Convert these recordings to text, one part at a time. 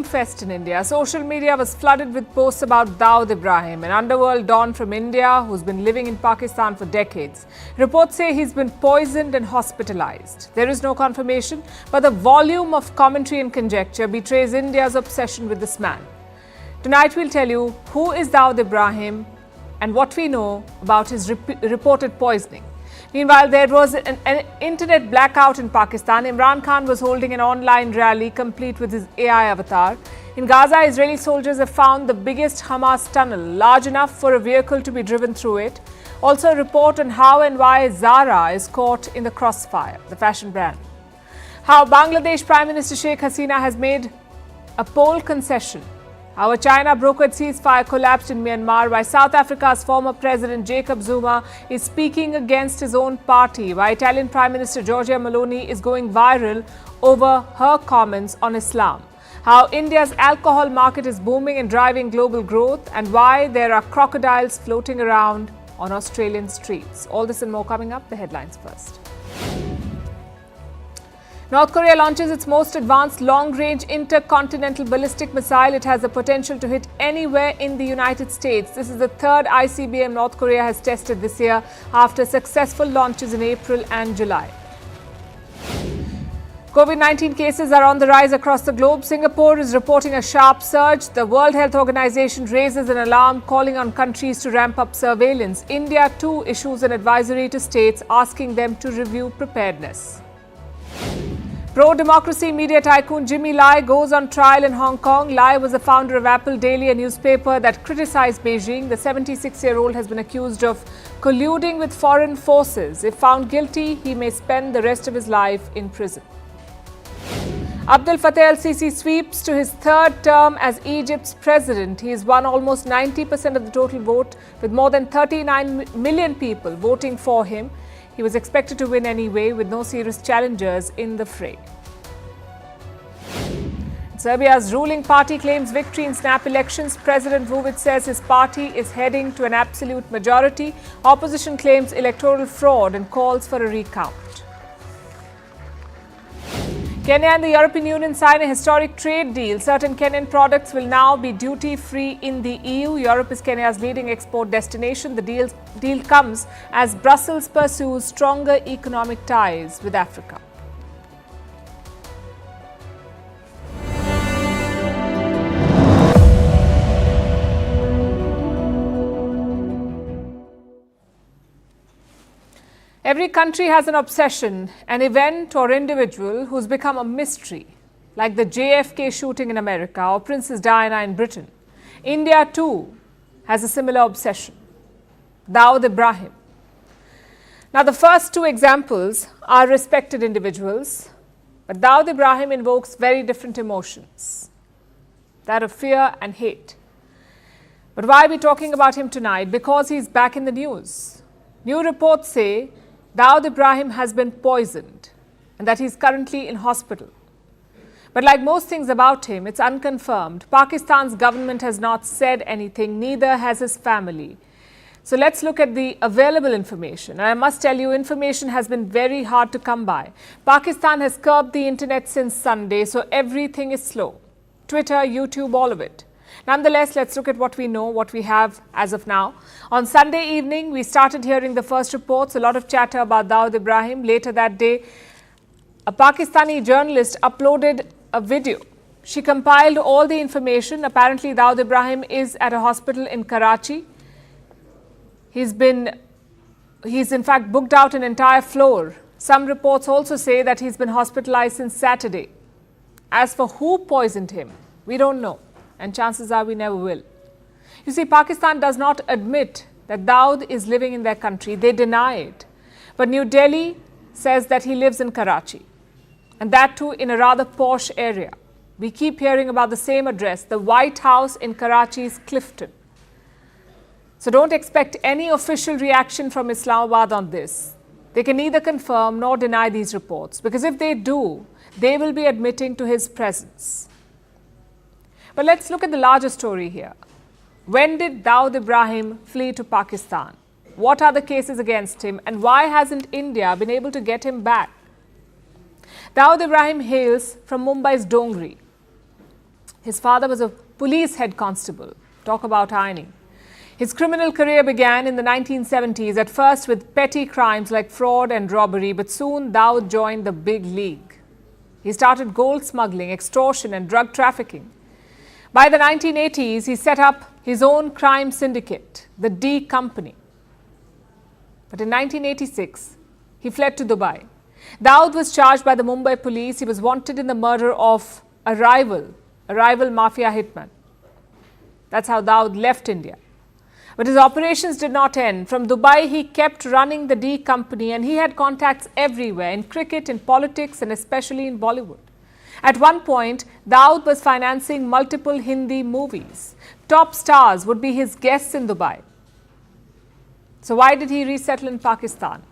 meme fest in India. Social media was flooded with posts about Dawood Ibrahim, an underworld don from India who's been living in Pakistan for decades. Reports say he's been poisoned and hospitalized. There is no confirmation, but the volume of commentary and conjecture betrays India's obsession with this man. Tonight we'll tell you who is Dawood Ibrahim and what we know about his reported poisoning. Meanwhile, there was an internet blackout in Pakistan. Imran Khan was holding an online rally complete with his AI avatar. In Gaza, Israeli soldiers have found the biggest Hamas tunnel, large enough for a vehicle to be driven through it. Also a report on how and why Zara is caught in the crossfire, the fashion brand. How Bangladesh Prime Minister Sheikh Hasina has made a poll concession. How a China-brokered ceasefire collapsed in Myanmar, why South Africa's former President Jacob Zuma is speaking against his own party, why Italian Prime Minister Giorgia Meloni is going viral over her comments on Islam, how India's alcohol market is booming and driving global growth, and why there are crocodiles floating around on Australian streets. All this and more coming up. The headlines first. North Korea launches its most advanced long-range intercontinental ballistic missile. It has the potential to hit anywhere in the United States. This is the third ICBM North Korea has tested this year after successful launches in April and July. COVID-19 cases are on the rise across the globe. Singapore is reporting a sharp surge. The World Health Organization raises an alarm, calling on countries to ramp up surveillance. India too issues an advisory to states asking them to review preparedness. Pro-democracy media tycoon Jimmy Lai goes on trial in Hong Kong. Lai was the founder of Apple Daily, a newspaper that criticized Beijing. The 76-year-old has been accused of colluding with foreign forces. If found guilty, he may spend the rest of his life in prison. Abdel Fattah el-Sisi sweeps to his third term as Egypt's president. He has won almost 90% of the total vote, with more than 39 million people voting for him. He was expected to win anyway, with no serious challengers in the fray. Serbia's ruling party claims victory in snap elections. President Vučić says his party is heading to an absolute majority. Opposition claims electoral fraud and calls for a recount. Kenya and the European Union sign a historic trade deal. Certain Kenyan products will now be duty-free in the EU. Europe is Kenya's leading export destination. The deal comes as Brussels pursues stronger economic ties with Africa. Every country has an obsession, an event or individual who's become a mystery, like the JFK shooting in America or Princess Diana in Britain. India too has a similar obsession, Dawood Ibrahim. Now the first two examples are respected individuals, but Dawood Ibrahim invokes very different emotions, that of fear and hate. But why are we talking about him tonight? Because he's back in the news. New reports say Dawood Ibrahim has been poisoned and that he's currently in hospital. But like most things about him, it's unconfirmed. Pakistan's government has not said anything, neither has his family. So let's look at the available information. And I must tell you, information has been very hard to come by. Pakistan has curbed the internet since Sunday, so everything is slow. Twitter, YouTube, all of it. Nonetheless, let's look at what we know, what we have as of now. On Sunday evening, we started hearing the first reports, a lot of chatter about Dawood Ibrahim. Later that day, a Pakistani journalist uploaded a video. She compiled all the information. Apparently, Dawood Ibrahim is at a hospital in Karachi. He's in fact booked out an entire floor. Some reports also say that he's been hospitalized since Saturday. As for who poisoned him, we don't know. And chances are we never will. You see, Pakistan does not admit that Dawood is living in their country. They deny it. But New Delhi says that he lives in Karachi. And that too in a rather posh area. We keep hearing about the same address, the White House in Karachi's Clifton. So don't expect any official reaction from Islamabad on this. They can neither confirm nor deny these reports, because if they do, they will be admitting to his presence. But let's look at the larger story here. When did Dawood Ibrahim flee to Pakistan? What are the cases against him? And why hasn't India been able to get him back? Dawood Ibrahim hails from Mumbai's Dongri. His father was a police head constable. Talk about irony. His criminal career began in the 1970s, at first with petty crimes like fraud and robbery, but soon Dawood joined the big league. He started gold smuggling, extortion and drug trafficking. By the 1980s, he set up his own crime syndicate, the D Company. But in 1986, he fled to Dubai. Dawood was charged by the Mumbai police. He was wanted in the murder of a rival mafia hitman. That's how Dawood left India. But his operations did not end. From Dubai, he kept running the D Company, and he had contacts everywhere, in cricket, in politics, and especially in Bollywood. At one point, Dawood was financing multiple Hindi movies. Top stars would be his guests in Dubai. So why did he resettle in Pakistan?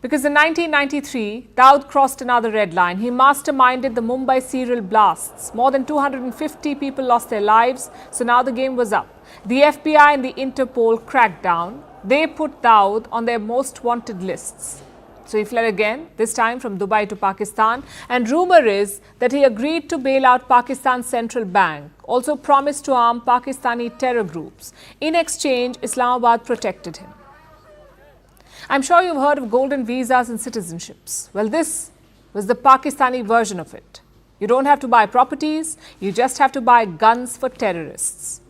Because in 1993, Dawood crossed another red line. He masterminded the Mumbai serial blasts. More than 250 people lost their lives, so now the game was up. The FBI and the Interpol cracked down. They put Dawood on their most wanted lists. So he fled again, this time from Dubai to Pakistan. And rumor is that he agreed to bail out Pakistan's central bank, also promised to arm Pakistani terror groups. In exchange, Islamabad protected him. I'm sure you've heard of golden visas and citizenships. Well, this was the Pakistani version of it. You don't have to buy properties, you just have to buy guns for terrorists.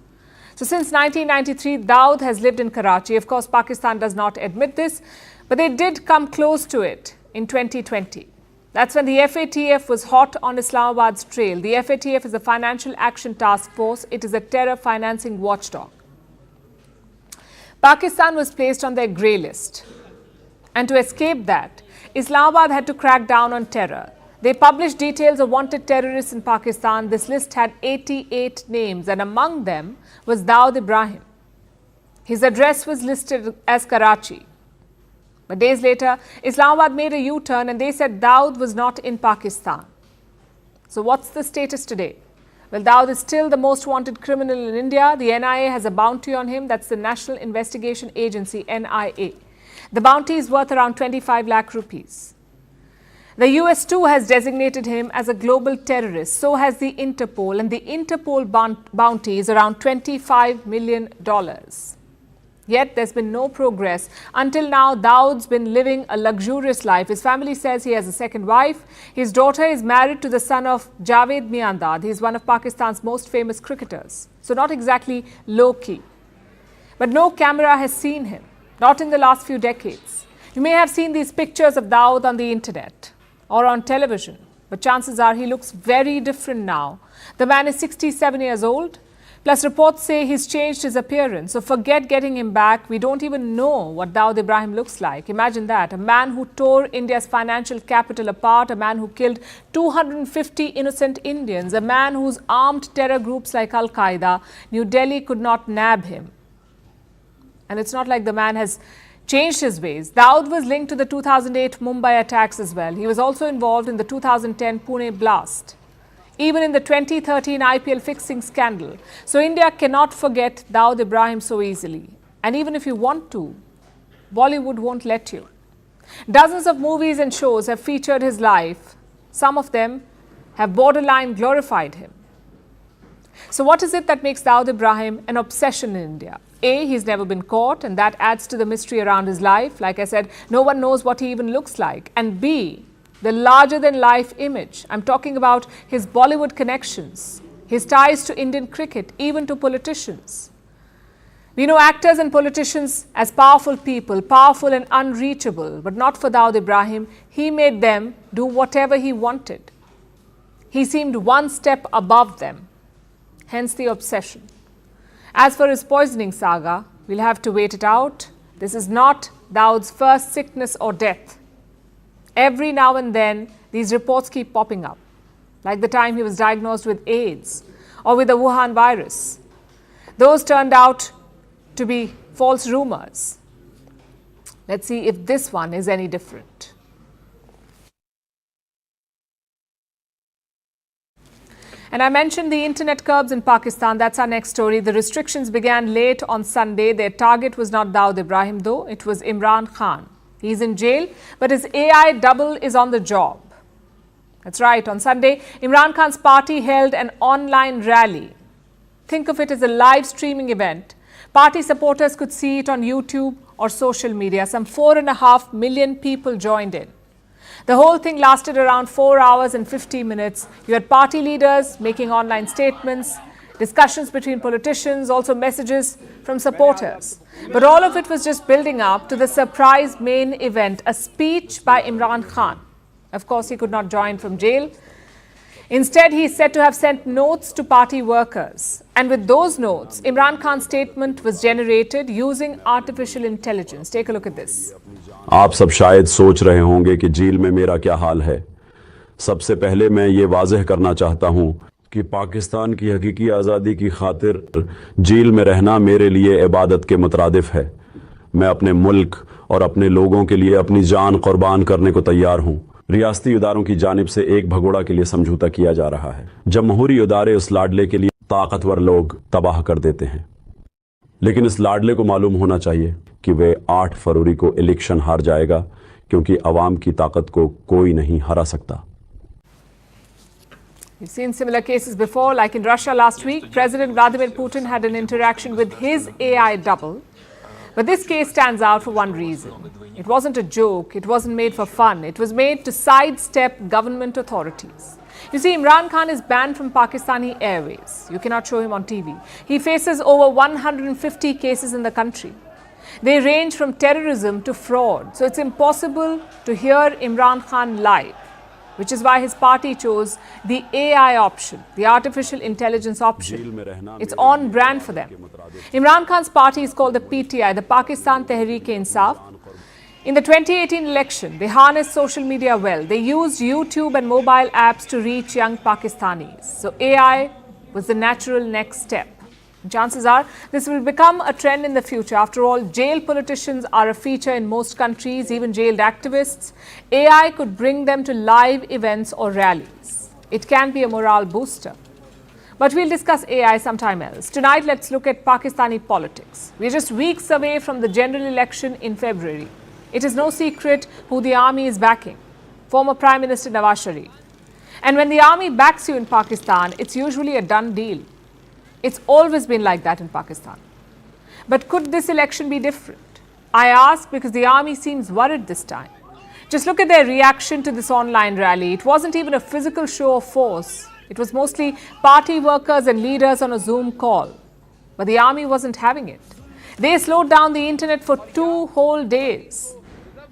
So since 1993, Dawood has lived in Karachi. Of course, Pakistan does not admit this, but they did come close to it in 2020. That's when the FATF was hot on Islamabad's trail. The FATF is a Financial Action Task Force. It is a terror financing watchdog. Pakistan was placed on their grey list. And to escape that, Islamabad had to crack down on terror. They published details of wanted terrorists in Pakistan. This list had 88 names, and among them was Dawood Ibrahim. His address was listed as Karachi. But days later, Islamabad made a U-turn and they said Dawood was not in Pakistan. So what's the status today? Well, Dawood is still the most wanted criminal in India. The NIA has a bounty on him. That's the National Investigation Agency, NIA. The bounty is worth around 25 lakh rupees. The US too has designated him as a global terrorist. So has the Interpol, and the Interpol bounty is around $25 million. Yet there's been no progress. Until now, Dawood's been living a luxurious life. His family says he has a second wife. His daughter is married to the son of Javed Miandad. He is one of Pakistan's most famous cricketers. So not exactly low-key. But no camera has seen him. Not in the last few decades. You may have seen these pictures of Dawood on the internet or on television, but chances are he looks very different now. The man is 67 years old, plus reports say he's changed his appearance. So forget getting him back. We don't even know what Dawood Ibrahim looks like. Imagine that. A man who tore India's financial capital apart, a man who killed 250 innocent Indians, a man who's armed terror groups like Al-Qaeda. New Delhi could not nab him. And it's not like the man has changed his ways. Dawood was linked to the 2008 Mumbai attacks as well. He was also involved in the 2010 Pune blast, even in the 2013 IPL fixing scandal. So India cannot forget Dawood Ibrahim so easily. And even if you want to, Bollywood won't let you. Dozens of movies and shows have featured his life. Some of them have borderline glorified him. So what is it that makes Dawood Ibrahim an obsession in India? A, he's never been caught, and that adds to the mystery around his life. Like I said, no one knows what he even looks like. And B, the larger-than-life image. I'm talking about his Bollywood connections, his ties to Indian cricket, even to politicians. We know actors and politicians as powerful people, powerful and unreachable, but not for Dawood Ibrahim. He made them do whatever he wanted. He seemed one step above them, hence the obsession. As for his poisoning saga, we'll have to wait it out. This is not Dawood's first sickness or death. Every now and then, these reports keep popping up, like the time he was diagnosed with AIDS or with the Wuhan virus. Those turned out to be false rumors. Let's see if this one is any different. And I mentioned the internet curbs in Pakistan. That's our next story. The restrictions began late on Sunday. Their target was not Dawood Ibrahim, though. It was Imran Khan. He's in jail, but his AI double is on the job. That's right. On Sunday, Imran Khan's party held an online rally. Think of it as a live streaming event. Party supporters could see it on YouTube or social media. Some 4.5 million people joined in. The whole thing lasted around 4 hours and 50 minutes. You had party leaders making online statements, discussions between politicians, also messages from supporters. But all of it was just building up to the surprise main event, a speech by Imran Khan. Of course, he could not join from jail. Instead, he is said to have sent notes to party workers. And with those notes, Imran Khan's statement was generated using artificial intelligence. Take a look at this. आप सब शायद सोच रहे होंगे कि jail में मेरा क्या हाल है। सबसे पहले मैं ये वाज़ेह करना चाहता हूँ कि पाकिस्तान की हकीकी आज़ादी की खातिर जेल में रहना मेरे लिए इबादत के मुतरादिफ है। मैं अपने मुल्क और अपने लोगों के लिए अपनी जान कुर्बान करने को तैयार हूँ। रियासती इदारों की जानिब से एक भगोड़ा के लिए समझौता किया जा रहा है। जमहूरी इदारे उस लाडले के लिए ताकतवर लोग तबाह कर देते हैं, लेकिन इस लाडले को मालूम होना चाहिए कि वे 8 फरवरी को इलेक्शन हार जाएगा, क्योंकि अवाम की ताकत को कोई नहीं हरा सकता। We've seen similar cases before, like in Russia last week. President Vladimir Putin had an interaction with his AI double. But this case stands out for one reason. It wasn't a joke, it wasn't made for fun, it was made to sidestep government authorities. You see, Imran Khan is banned from Pakistani Airways. You cannot show him on TV. He faces over 150 cases in the country. They range from terrorism to fraud. So it's impossible to hear Imran Khan live, which is why his party chose the AI option, the artificial intelligence option. It's on brand for them. Imran Khan's party is called the PTI, the Pakistan Tehreek-e-Insaf. In the 2018 election, they harnessed social media well. They used YouTube and mobile apps to reach young Pakistanis. So AI was the natural next step. Chances are this will become a trend in the future. After all, jail politicians are a feature in most countries, even jailed activists. AI could bring them to live events or rallies. It can be a morale booster. But we'll discuss AI sometime else. Tonight, let's look at Pakistani politics. We're just weeks away from the general election in February. It is no secret who the army is backing. Former Prime Minister Nawaz Sharif. And when the army backs you in Pakistan, it's usually a done deal. It's always been like that in Pakistan. But could this election be different? I ask because the army seems worried this time. Just look at their reaction to this online rally. It wasn't even a physical show of force. It was mostly party workers and leaders on a Zoom call. But the army wasn't having it. They slowed down the internet for 2 whole days.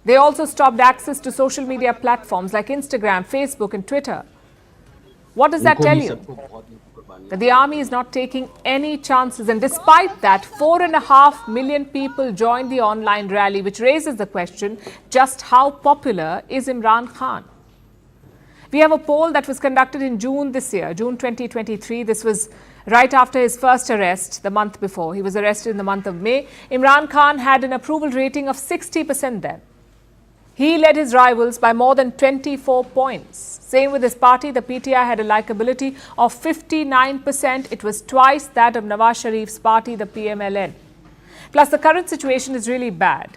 They also stopped access to social media platforms like Instagram, Facebook and Twitter. What does that tell you? That the army is not taking any chances, and despite that, 4.5 million people joined the online rally, which raises the question, just how popular is Imran Khan? We have a poll that was conducted in June this year, June 2023. This was right after his first arrest the month before. He was arrested in the month of May. Imran Khan had an approval rating of 60% then. He led his rivals by more than 24 points. Same with his party, the PTI had a likability of 59%. It was twice that of Nawaz Sharif's party, the PMLN. Plus, the current situation is really bad.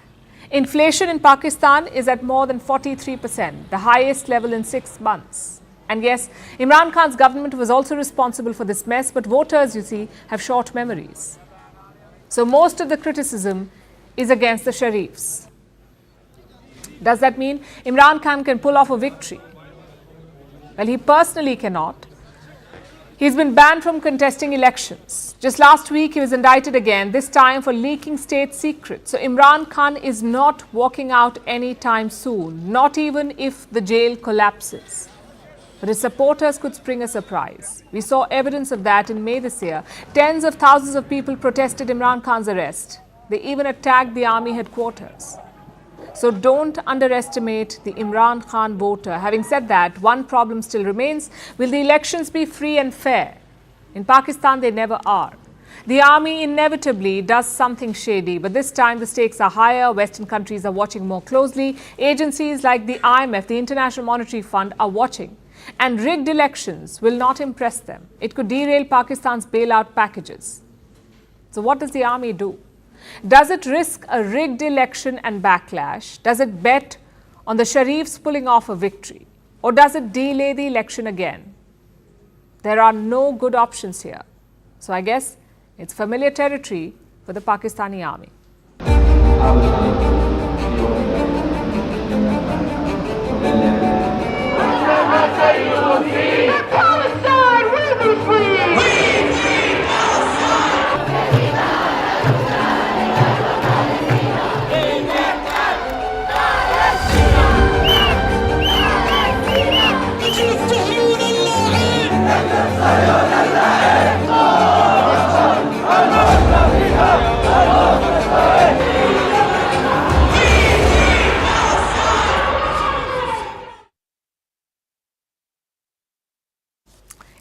Inflation in Pakistan is at more than 43%, the highest level in 6 months. And yes, Imran Khan's government was also responsible for this mess, but voters, you see, have short memories. So most of the criticism is against the Sharifs. Does that mean Imran Khan can pull off a victory? Well, he personally cannot. He's been banned from contesting elections. Just last week, he was indicted again, this time for leaking state secrets. So Imran Khan is not walking out anytime soon, not even if the jail collapses. But his supporters could spring a surprise. We saw evidence of that in May this year. Tens of thousands of people protested Imran Khan's arrest. They even attacked the army headquarters. So don't underestimate the Imran Khan voter. Having said that, one problem still remains. Will the elections be free and fair? In Pakistan, they never are. The army inevitably does something shady, but this time the stakes are higher. Western countries are watching more closely. Agencies like the IMF, the International Monetary Fund, are watching. And rigged elections will not impress them. It could derail Pakistan's bailout packages. So what does the army do? Does it risk a rigged election and backlash? Does it bet on the Sharifs pulling off a victory? Or does it delay the election again? There are no good options here. So I guess it's familiar territory for the Pakistani army.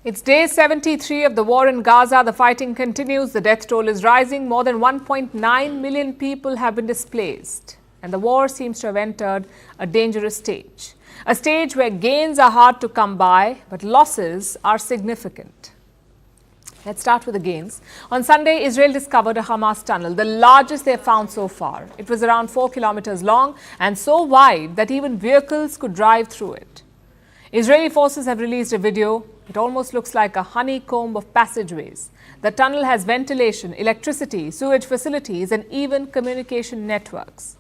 It's day 73 of the war in Gaza. The fighting continues. The death toll is rising. More than 1.9 million people have been displaced. And the war seems to have entered a dangerous stage. A stage where gains are hard to come by, but losses are significant. Let's start with the gains. On Sunday, Israel discovered a Hamas tunnel, the largest they have found so far. It was around 4 kilometers long and so wide that even vehicles could drive through it. Israeli forces have released a video. It almost looks like a honeycomb of passageways. The tunnel has ventilation, electricity, sewage facilities, and even communication networks.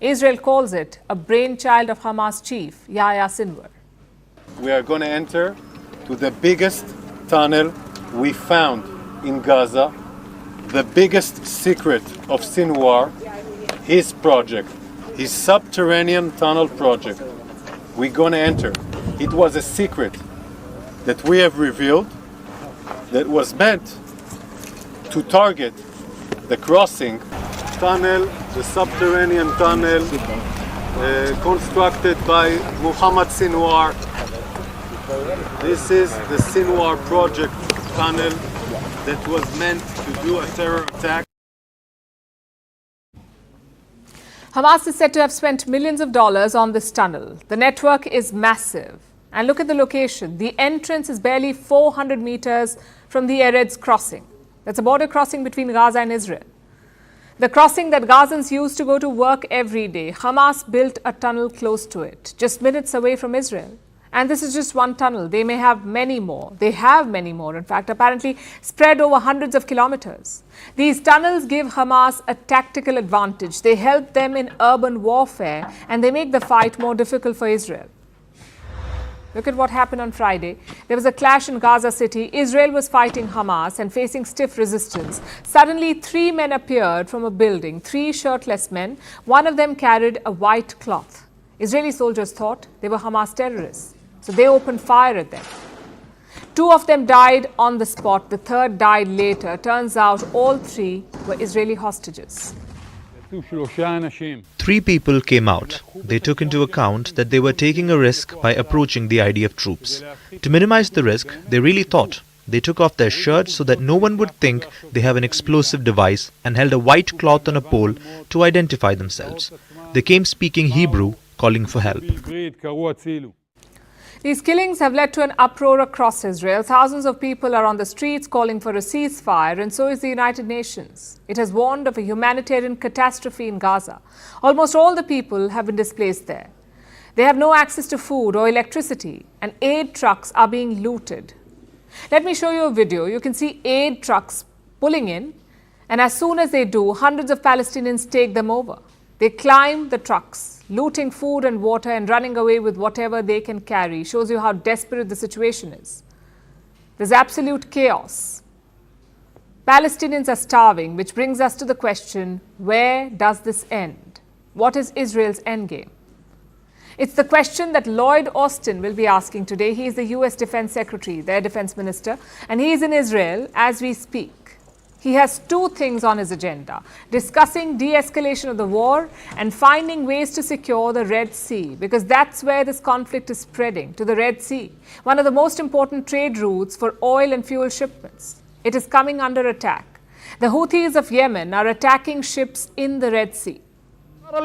Israel calls it a brainchild of Hamas chief Yahya Sinwar. We are going to enter to the biggest tunnel we found in Gaza, the biggest secret of Sinwar, his project, his subterranean tunnel project. We're going to enter. It was a secret that we have revealed that was meant to target the crossing tunnel, the subterranean tunnel constructed by Muhammad Sinwar. This is the Sinwar project tunnel that was meant to do a terror attack. Hamas is said to have spent millions of dollars on this tunnel. The network is massive. And look at the location. The entrance is barely 400 meters from the Eretz crossing. That's a border crossing between Gaza and Israel. The crossing that Gazans use to go to work every day. Hamas built a tunnel close to it, just minutes away from Israel. And this is just one tunnel. They may have many more. They have many more, in fact, apparently spread over hundreds of kilometers. These tunnels give Hamas a tactical advantage. They help them in urban warfare and they make the fight more difficult for Israel. Look at what happened on Friday. There was a clash in Gaza City. Israel was fighting Hamas and facing stiff resistance. Suddenly, 3 men appeared from a building, 3 shirtless men. One of them carried a white cloth. Israeli soldiers thought they were Hamas terrorists, so they opened fire at them. 2 of them died on the spot. The third died later. Turns out all 3 were Israeli hostages. 3 people came out. They took into account that they were taking a risk by approaching the IDF troops. To minimize the risk, they really thought. They took off their shirts so that no one would think they have an explosive device and held a white cloth on a pole to identify themselves. They came speaking Hebrew, calling for help. These killings have led to an uproar across Israel. Thousands of people are on the streets calling for a ceasefire, and so is the United Nations. It has warned of a humanitarian catastrophe in Gaza. Almost all the people have been displaced there. They have no access to food or electricity, and aid trucks are being looted. Let me show you a video. You can see aid trucks pulling in, and as soon as they do, hundreds of Palestinians take them over. They climb the trucks, looting food and water and running away with whatever they can carry. Shows you how desperate the situation is. There's absolute chaos. Palestinians are starving, which brings us to the question, where does this end? What is Israel's endgame? It's the question that Lloyd Austin will be asking today. He is the US Defense Secretary, their defense minister, and he is in Israel as we speak. He has 2 things on his agenda: discussing de-escalation of the war and finding ways to secure the Red Sea, because that's where this conflict is spreading, to the Red Sea, one of the most important trade routes for oil and fuel shipments. It is coming under attack. The Houthis of Yemen are attacking ships in the Red Sea. The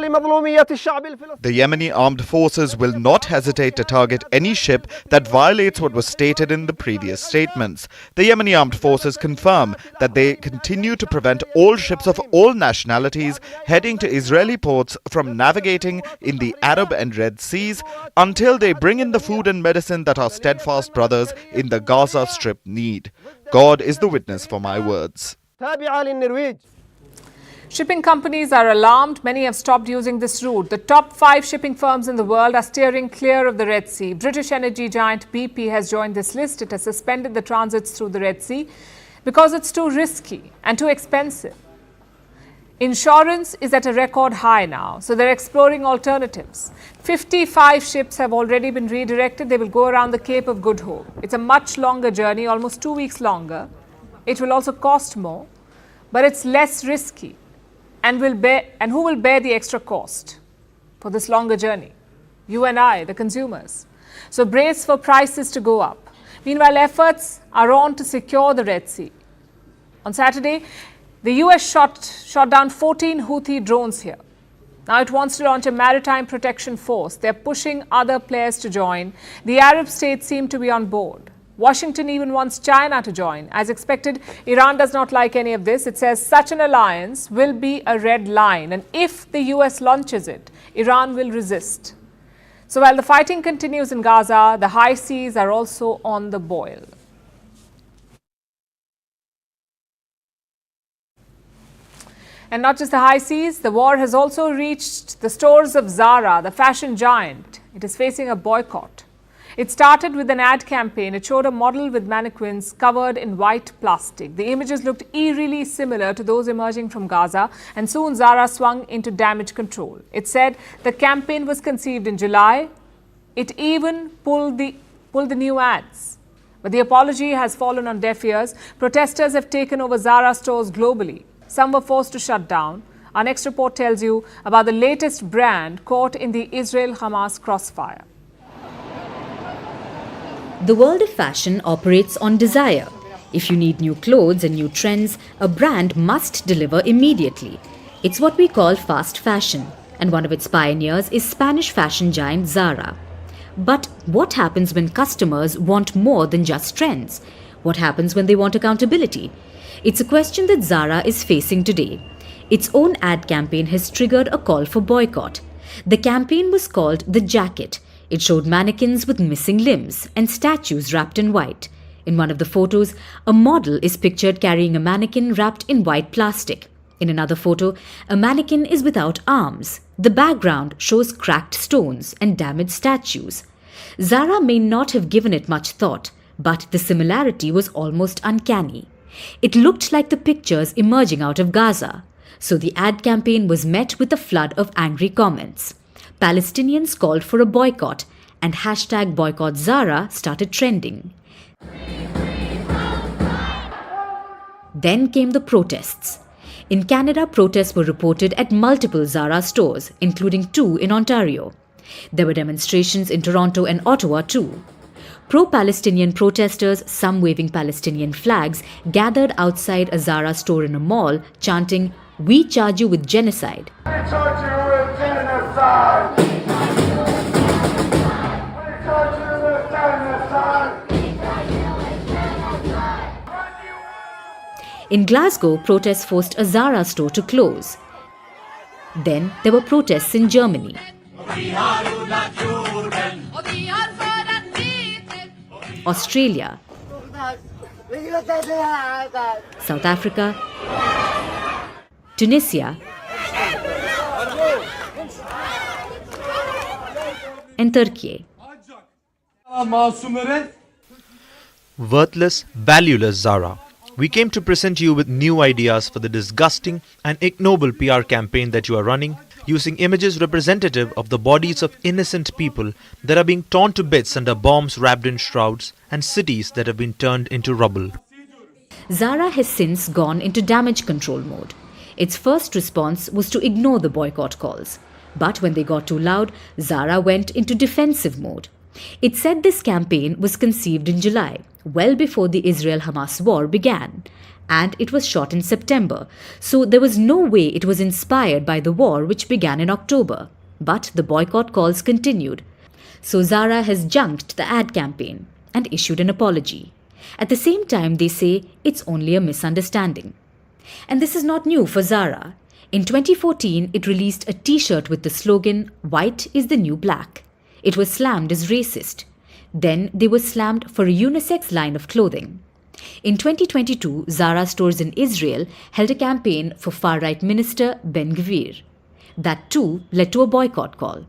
Yemeni armed forces will not hesitate to target any ship that violates what was stated in the previous statements. The Yemeni armed forces confirm that they continue to prevent all ships of all nationalities heading to Israeli ports from navigating in the Arab and Red Seas until they bring in the food and medicine that our steadfast brothers in the Gaza Strip need. God is the witness for my words. Shipping companies are alarmed. Many have stopped using this route. The top 5 shipping firms in the world are steering clear of the Red Sea. British energy giant BP has joined this list. It has suspended the transits through the Red Sea because it's too risky and too expensive. Insurance is at a record high now, so they're exploring alternatives. 55 ships have already been redirected. They will go around the Cape of Good Hope. It's a much longer journey, almost 2 weeks longer. It will also cost more, but it's less risky. And who will bear the extra cost for this longer journey? You and I, the consumers. So brace for prices to go up. Meanwhile, efforts are on to secure the Red Sea. On Saturday, the US shot down 14 Houthi drones here. Now it wants to launch a maritime protection force. They're pushing other players to join. The Arab states seem to be on board. Washington even wants China to join. As expected, Iran does not like any of this. It says such an alliance will be a red line, and if the US launches it, Iran will resist. So while the fighting continues in Gaza, the high seas are also on the boil. And not just the high seas, the war has also reached the stores of Zara, the fashion giant. It is facing a boycott. It started with an ad campaign. It showed a model with mannequins covered in white plastic. The images looked eerily similar to those emerging from Gaza, and soon Zara swung into damage control. It said the campaign was conceived in July. It even pulled the new ads. But the apology has fallen on deaf ears. Protesters have taken over Zara stores globally. Some were forced to shut down. Our next report tells you about the latest brand caught in the Israel-Hamas crossfire. The world of fashion operates on desire. If you need new clothes and new trends, a brand must deliver immediately. It's what we call fast fashion, and one of its pioneers is Spanish fashion giant Zara. But what happens when customers want more than just trends? What happens when they want accountability? It's a question that Zara is facing today. Its own ad campaign has triggered a call for boycott. The campaign was called The Jacket. It showed mannequins with missing limbs and statues wrapped in white. In one of the photos, a model is pictured carrying a mannequin wrapped in white plastic. In another photo, a mannequin is without arms. The background shows cracked stones and damaged statues. Zara may not have given it much thought, but the similarity was almost uncanny. It looked like the pictures emerging out of Gaza. So the ad campaign was met with a flood of angry comments. Palestinians called for a boycott, and hashtag boycott Zara started trending. Then came the protests. In Canada, protests were reported at multiple Zara stores, including 2 in Ontario. There were demonstrations in Toronto and Ottawa too. Pro-Palestinian protesters, some waving Palestinian flags, gathered outside a Zara store in a mall, chanting, "We charge you with genocide." We charge you with genocide. We charge you with genocide. In Glasgow, protests forced a Zara store to close. Then there were protests in Germany, Australia, South Africa, Tunisia, and Turkey. Worthless, valueless Zara. We came to present you with new ideas for the disgusting and ignoble PR campaign that you are running, using images representative of the bodies of innocent people that are being torn to bits under bombs wrapped in shrouds and cities that have been turned into rubble. Zara has since gone into damage control mode. Its first response was to ignore the boycott calls. But when they got too loud, Zara went into defensive mode. It said this campaign was conceived in July, well before the Israel-Hamas war began, and it was shot in September, so there was no way it was inspired by the war which began in October. But the boycott calls continued. So Zara has junked the ad campaign and issued an apology. At the same time, they say it's only a misunderstanding. And this is not new for Zara. In 2014, it released a t-shirt with the slogan, "White is the new black." It was slammed as racist. Then they were slammed for a unisex line of clothing. In 2022, Zara stores in Israel held a campaign for far-right minister Ben-Gvir. That too led to a boycott call.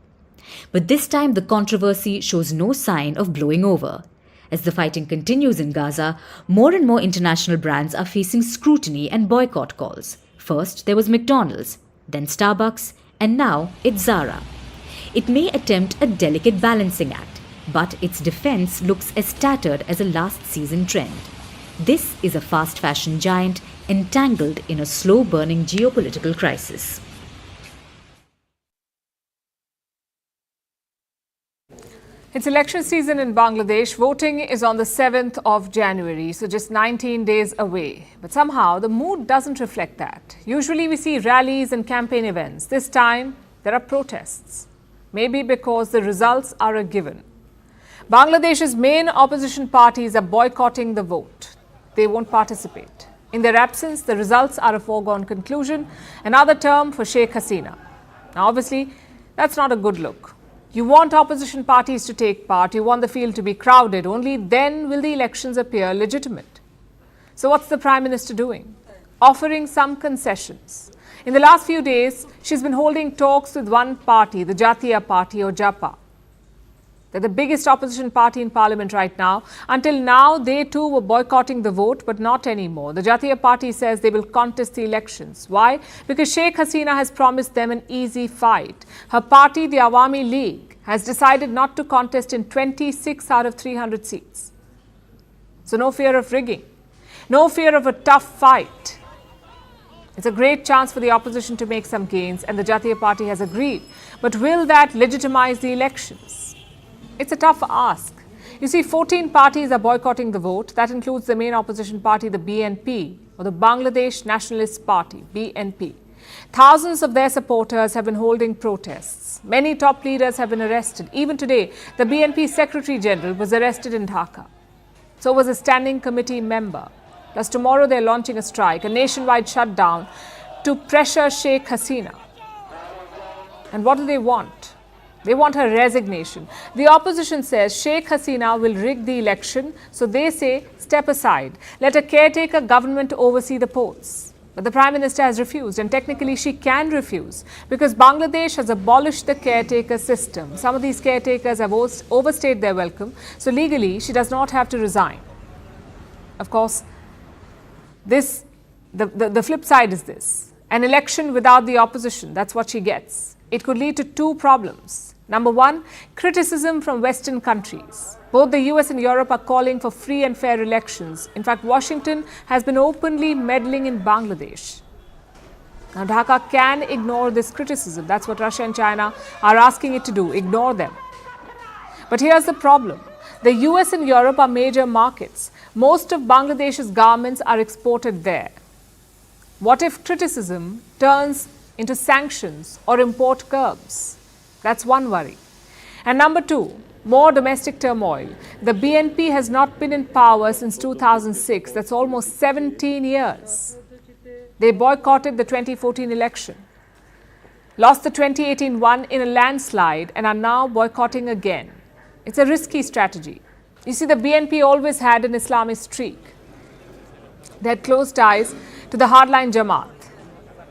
But this time the controversy shows no sign of blowing over. As the fighting continues in Gaza, more and more international brands are facing scrutiny and boycott calls. First there was McDonald's, then Starbucks, and now it's Zara. It may attempt a delicate balancing act, but its defense looks as tattered as a last season trend. This is a fast fashion giant entangled in a slow-burning geopolitical crisis. It's election season in Bangladesh. Voting is on the 7th of January, so just 19 days away. But somehow the mood doesn't reflect that. Usually we see rallies and campaign events. This time there are protests. Maybe because the results are a given. Bangladesh's main opposition parties are boycotting the vote. They won't participate. In their absence, the results are a foregone conclusion, another term for Sheikh Hasina. Now obviously, that's not a good look. You want opposition parties to take part, you want the field to be crowded, only then will the elections appear legitimate. So what's the Prime Minister doing? Offering some concessions. In the last few days, she's been holding talks with one party, the Jatiya Party or Japa. They're the biggest opposition party in parliament right now. Until now, they too were boycotting the vote, but not anymore. The Jatiya Party says they will contest the elections. Why? Because Sheikh Hasina has promised them an easy fight. Her party, the Awami League, has decided not to contest in 26 out of 300 seats. So no fear of rigging. No fear of a tough fight. It's a great chance for the opposition to make some gains, and the Jatiya Party has agreed. But will that legitimize the elections? It's a tough ask. You see, 14 parties are boycotting the vote. That includes the main opposition party, the BNP, or the Bangladesh Nationalist Party, BNP. Thousands of their supporters have been holding protests. Many top leaders have been arrested. Even today, the BNP Secretary General was arrested in Dhaka. So was a standing committee member. Plus tomorrow they're launching a strike, a nationwide shutdown to pressure Sheikh Hasina. And what do they want? They want her resignation. The opposition says Sheikh Hasina will rig the election, so they say step aside. Let a caretaker government oversee the polls. But the Prime Minister has refused, and technically she can refuse because Bangladesh has abolished the caretaker system. Some of these caretakers have overstayed their welcome, so legally she does not have to resign. Of course, the flip side is this. An election without the opposition, that's what she gets. It could lead to two problems. Number one, criticism from Western countries. Both the US and Europe are calling for free and fair elections. In fact, Washington has been openly meddling in Bangladesh. Now, Dhaka can ignore this criticism. That's what Russia and China are asking it to do, ignore them. But here's the problem. The US and Europe are major markets. Most of Bangladesh's garments are exported there. What if criticism turns into sanctions or import curbs? That's one worry. And number two, more domestic turmoil. The BNP has not been in power since 2006. That's almost 17 years. They boycotted the 2014 election, lost the 2018 one in a landslide, and are now boycotting again. It's a risky strategy. You see, the BNP always had an Islamist streak. They had close ties to the hardline Jamaat.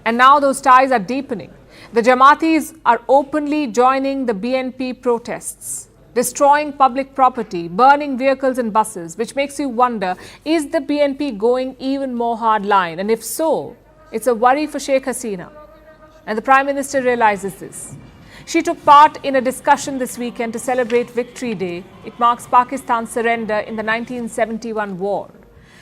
And now those ties are deepening. The Jamaatis are openly joining the BNP protests, destroying public property, burning vehicles and buses, which makes you wonder, is the BNP going even more hardline? And if so, it's a worry for Sheikh Hasina. And the Prime Minister realizes this. She took part in a discussion this weekend to celebrate Victory Day. It marks Pakistan's surrender in the 1971 war.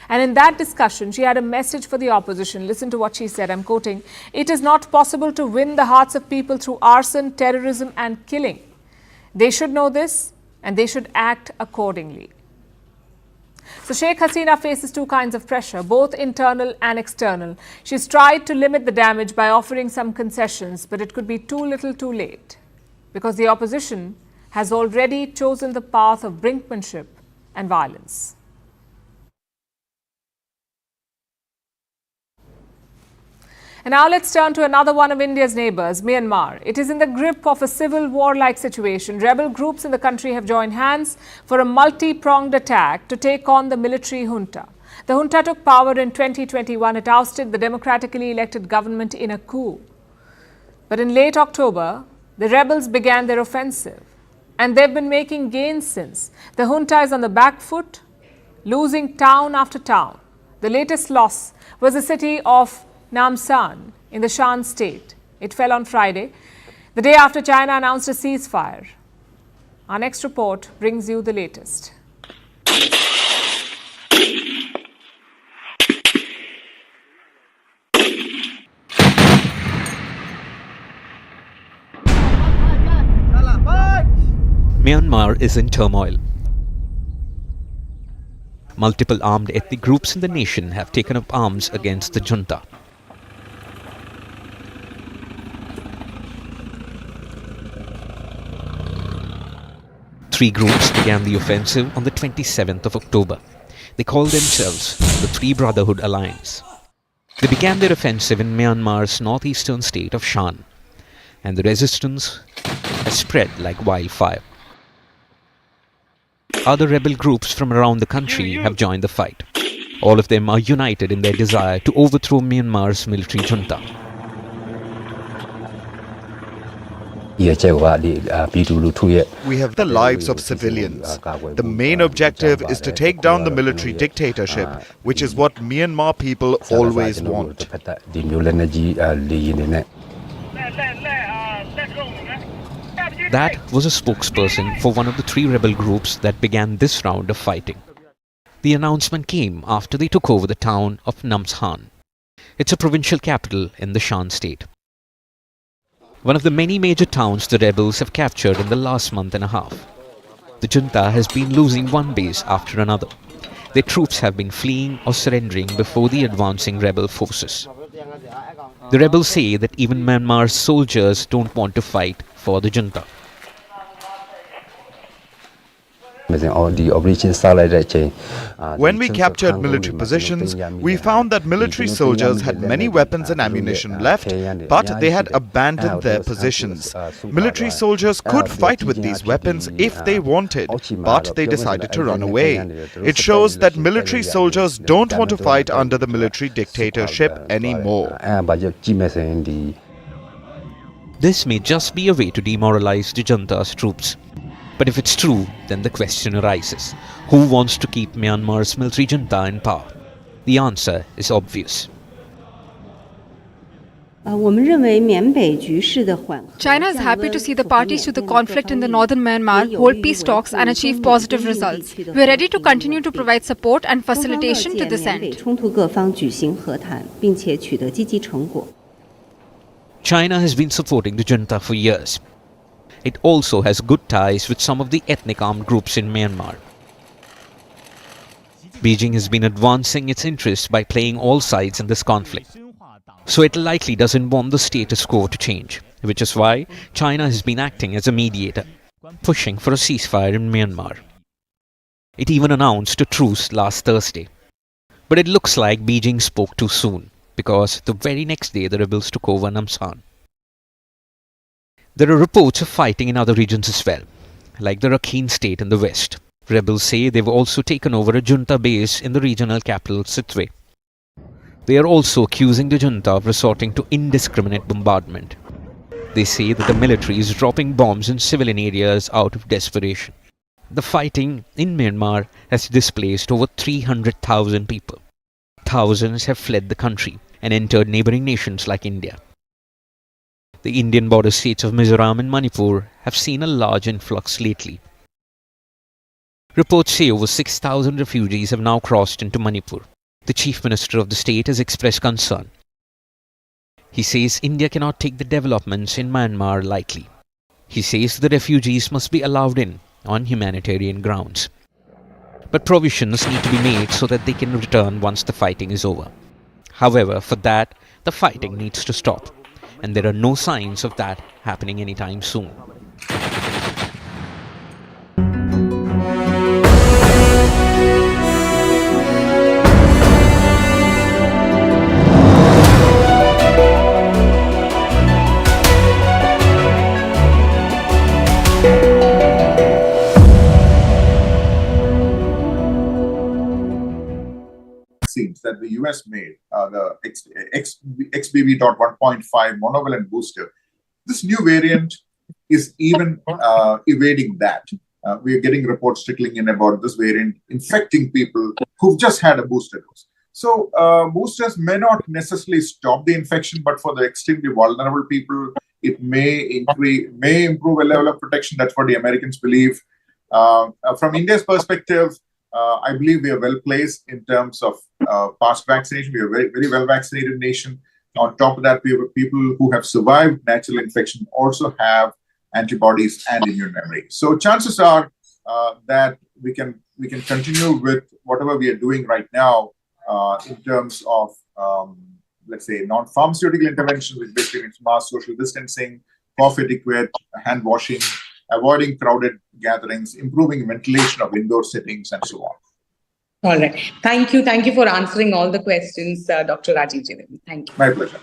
And in that discussion, she had a message for the opposition. Listen to what she said. I'm quoting, "It is not possible to win the hearts of people through arson, terrorism and killing. They should know this and they should act accordingly. So Sheikh Hasina faces two kinds of pressure, both internal and external. She's tried to limit the damage by offering some concessions, but it could be too little too late, because the opposition has already chosen the path of brinkmanship and violence. And now let's turn to another one of India's neighbours, Myanmar. It is in the grip of a civil war-like situation. Rebel groups in the country have joined hands for a multi-pronged attack to take on the military junta. The junta took power in 2021. It ousted the democratically elected government in a coup. But in late October, the rebels began their offensive. And they've been making gains since. The junta is on the back foot, losing town after town. The latest loss was the city of Namsan in the Shan state. It fell on Friday, the day after China announced a ceasefire. Our next report brings you the latest. Myanmar is in turmoil. Multiple armed ethnic groups in the nation have taken up arms against the junta. Three groups began the offensive on the 27th of October. They called themselves the Three Brotherhood Alliance. They began their offensive in Myanmar's northeastern state of Shan, and the resistance has spread like wildfire. Other rebel groups from around the country have joined the fight. All of them are united in their desire to overthrow Myanmar's military junta. We have the lives of civilians. The main objective is to take down the military dictatorship, which is what Myanmar people always want. That was a spokesperson for one of the three rebel groups that began this round of fighting. The announcement came after they took over the town of Namsan. It's a provincial capital in the Shan state. One of the many major towns the rebels have captured in the last month and a half. The junta has been losing one base after another. Their troops have been fleeing or surrendering before the advancing rebel forces. The rebels say that even Myanmar's soldiers don't want to fight for the junta. When we captured military positions, we found that military soldiers had many weapons and ammunition left, but they had abandoned their positions. Military soldiers could fight with these weapons if they wanted, but they decided to run away. It shows that military soldiers don't want to fight under the military dictatorship anymore. This may just be a way to demoralize the junta's troops. But if it's true, then the question arises. Who wants to keep Myanmar's military junta in power? The answer is obvious. China is happy to see the parties to the conflict in the northern Myanmar hold peace talks and achieve positive results. We are ready to continue to provide support and facilitation to this end. China has been supporting the junta for years. It also has good ties with some of the ethnic armed groups in Myanmar. Beijing has been advancing its interests by playing all sides in this conflict. So it likely doesn't want the status quo to change, which is why China has been acting as a mediator, pushing for a ceasefire in Myanmar. It even announced a truce last Thursday. But it looks like Beijing spoke too soon, because the very next day the rebels took over Namsan. There are reports of fighting in other regions as well, like the Rakhine state in the west. Rebels say they've also taken over a junta base in the regional capital Sitwe. They are also accusing the junta of resorting to indiscriminate bombardment. They say that the military is dropping bombs in civilian areas out of desperation. The fighting in Myanmar has displaced over 300,000 people. Thousands have fled the country and entered neighboring nations like India. The Indian border states of Mizoram and Manipur have seen a large influx lately. Reports say over 6,000 refugees have now crossed into Manipur. The Chief Minister of the state has expressed concern. He says India cannot take the developments in Myanmar lightly. He says the refugees must be allowed in on humanitarian grounds. But provisions need to be made so that they can return once the fighting is over. However, for that, the fighting needs to stop, and there are no signs of that happening anytime soon. That the US made, the XBB.1.5 monovalent booster, this new variant is even evading that. We are getting reports trickling in about this variant infecting people who've just had a booster dose. So boosters may not necessarily stop the infection, but for the extremely vulnerable people, it may improve a level of protection. That's what the Americans believe. From India's perspective, I believe we are well placed in terms of past vaccination. We are a very, very well vaccinated nation. On top of that, we have people who have survived natural infection also have antibodies and immune memory. So chances are that we can continue with whatever we are doing right now in terms of let's say non-pharmaceutical interventions, which basically means mass social distancing, cough etiquette, hand washing, avoiding crowded gatherings, improving ventilation of indoor settings, and so on. All right. Thank you. Thank you for answering all the questions, Dr. Rajeev Jain. Thank you. My pleasure.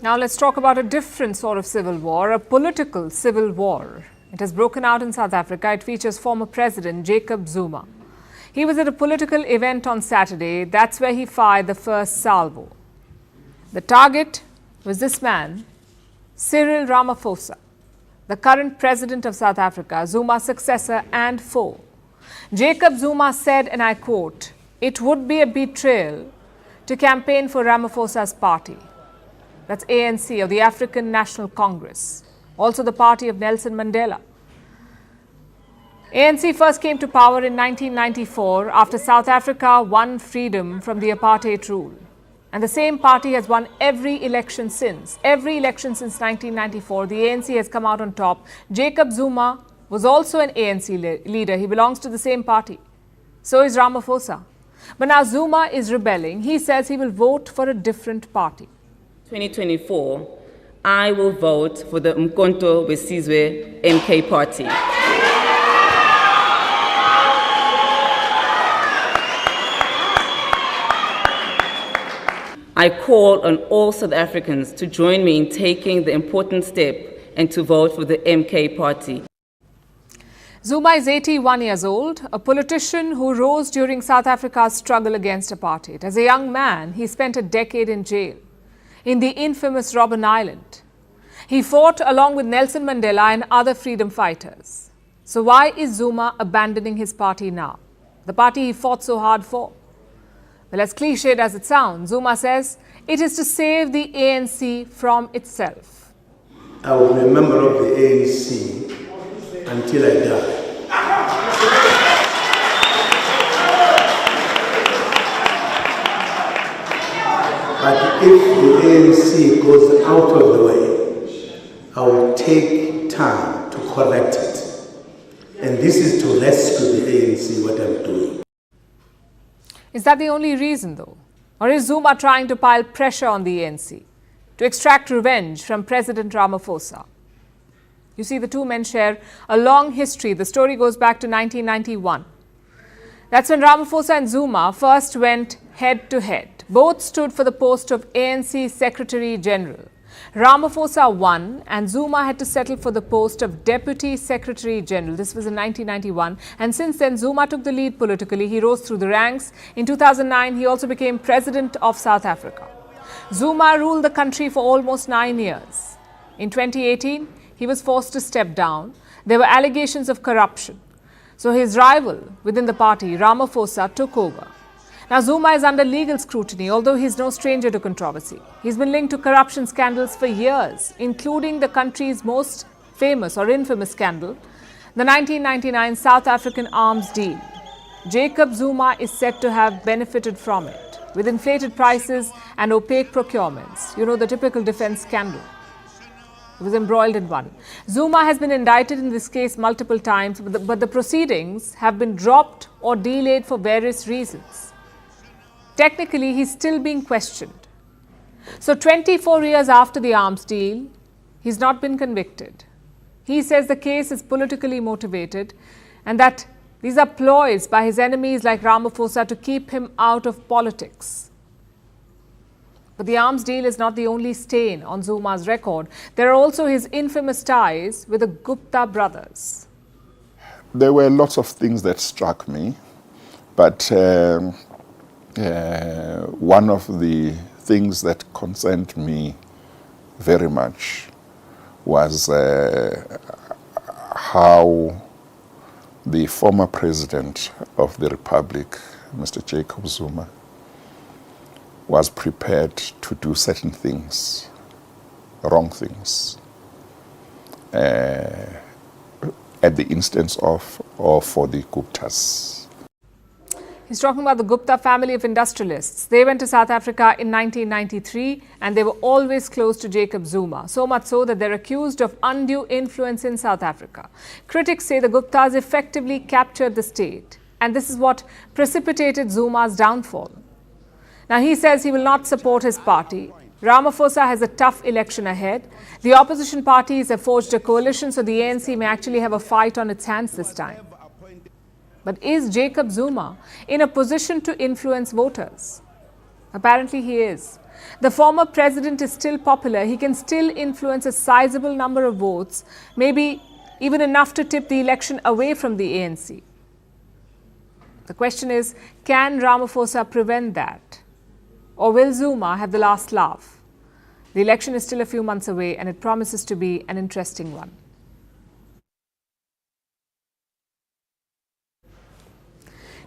Now let's talk about a different sort of civil war, a political civil war. It has broken out in South Africa. It features former President Jacob Zuma. He was at a political event on Saturday. That's where he fired the first salvo. The target was this man, Cyril Ramaphosa, the current president of South Africa, Zuma's successor and foe. Jacob Zuma said, and I quote, "It would be a betrayal to campaign for Ramaphosa's party." That's ANC, or the African National Congress, also the party of Nelson Mandela. ANC first came to power in 1994 after South Africa won freedom from the apartheid rule. And the same party has won every election since. Every election since 1994, the ANC has come out on top. Jacob Zuma was also an ANC leader. He belongs to the same party. So is Ramaphosa. But now Zuma is rebelling. He says he will vote for a different party. 2024, I will vote for the Umkhonto weSizwe MK party. I call on all South Africans to join me in taking the important step and to vote for the MK party. Zuma is 81 years old, a politician who rose during South Africa's struggle against apartheid. As a young man, he spent a decade in jail in the infamous Robben Island. He fought along with Nelson Mandela and other freedom fighters. So why is Zuma abandoning his party now? The party he fought so hard for? Well, as cliched as it sounds, Zuma says it is to save the ANC from itself. I will be a member of the ANC until I die. But if the ANC goes out of the way, I will take time to correct it. And this is to rescue the ANC, what I'm doing. Is that the only reason, though? Or is Zuma trying to pile pressure on the ANC to extract revenge from President Ramaphosa? You see, the two men share a long history. The story goes back to 1991. That's when Ramaphosa and Zuma first went head to head. Both stood for the post of ANC Secretary General. Ramaphosa won and Zuma had to settle for the post of Deputy Secretary General. This was in 1991. And since then, Zuma took the lead politically. He rose through the ranks. In 2009, he also became President of South Africa. Zuma ruled the country for almost 9 years. In 2018, he was forced to step down. There were allegations of corruption. So his rival within the party, Ramaphosa, took over. Now, Zuma is under legal scrutiny, although he's no stranger to controversy. He's been linked to corruption scandals for years, including the country's most famous or infamous scandal, the 1999 South African arms deal. Jacob Zuma is said to have benefited from it, with inflated prices and opaque procurements. You know, the typical defense scandal. He was embroiled in one. Zuma has been indicted in this case multiple times, but the proceedings have been dropped or delayed for various reasons. Technically, he's still being questioned. So 24 years after the arms deal, he's not been convicted. He says the case is politically motivated and that these are ploys by his enemies like Ramaphosa to keep him out of politics. But the arms deal is not the only stain on Zuma's record. There are also his infamous ties with the Gupta brothers. There were lots of things that struck me, but one of the things that concerned me very much was how the former president of the Republic, Mr. Jacob Zuma, was prepared to do certain things, wrong things, at the instance of or for the Guptas. He's talking about the Gupta family of industrialists. They went to South Africa in 1993 and they were always close to Jacob Zuma, so much so that they're accused of undue influence in South Africa. Critics say the Guptas effectively captured the state, and this is what precipitated Zuma's downfall. Now, he says he will not support his party. Ramaphosa has a tough election ahead. The opposition parties have forged a coalition, so the ANC may actually have a fight on its hands this time. But is Jacob Zuma in a position to influence voters? Apparently he is. The former president is still popular. He can still influence a sizable number of votes, maybe even enough to tip the election away from the ANC. The question is, can Ramaphosa prevent that? Or will Zuma have the last laugh? The election is still a few months away and it promises to be an interesting one.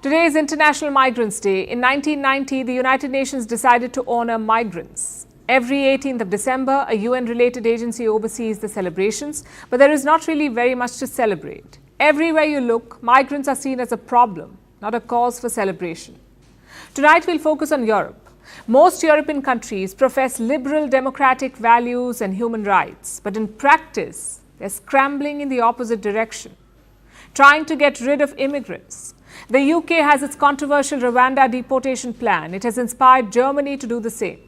Today is International Migrants Day. In 1990, the United Nations decided to honor migrants. Every 18th of December, a UN-related agency oversees the celebrations, but there is not really very much to celebrate. Everywhere you look, migrants are seen as a problem, not a cause for celebration. Tonight, we'll focus on Europe. Most European countries profess liberal democratic values and human rights, but in practice, they're scrambling in the opposite direction, trying to get rid of immigrants. The UK has its controversial Rwanda deportation plan. It has inspired Germany to do the same.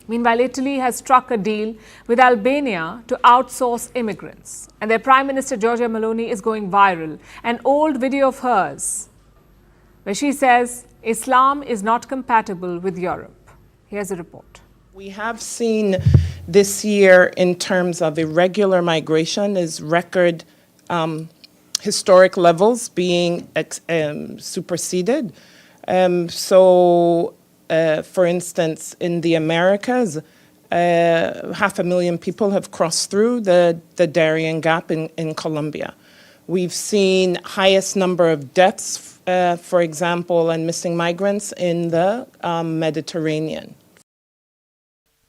Meanwhile, Italy has struck a deal with Albania to outsource immigrants. And their Prime Minister, Giorgia Meloni, is going viral. An old video of hers where she says Islam is not compatible with Europe. Here's a report. We have seen this year in terms of irregular migration is record historic levels being superseded. For instance, in the Americas, 500,000 people have crossed through the Darien Gap in Colombia. We've seen highest number of deaths, for example, and missing migrants in the Mediterranean.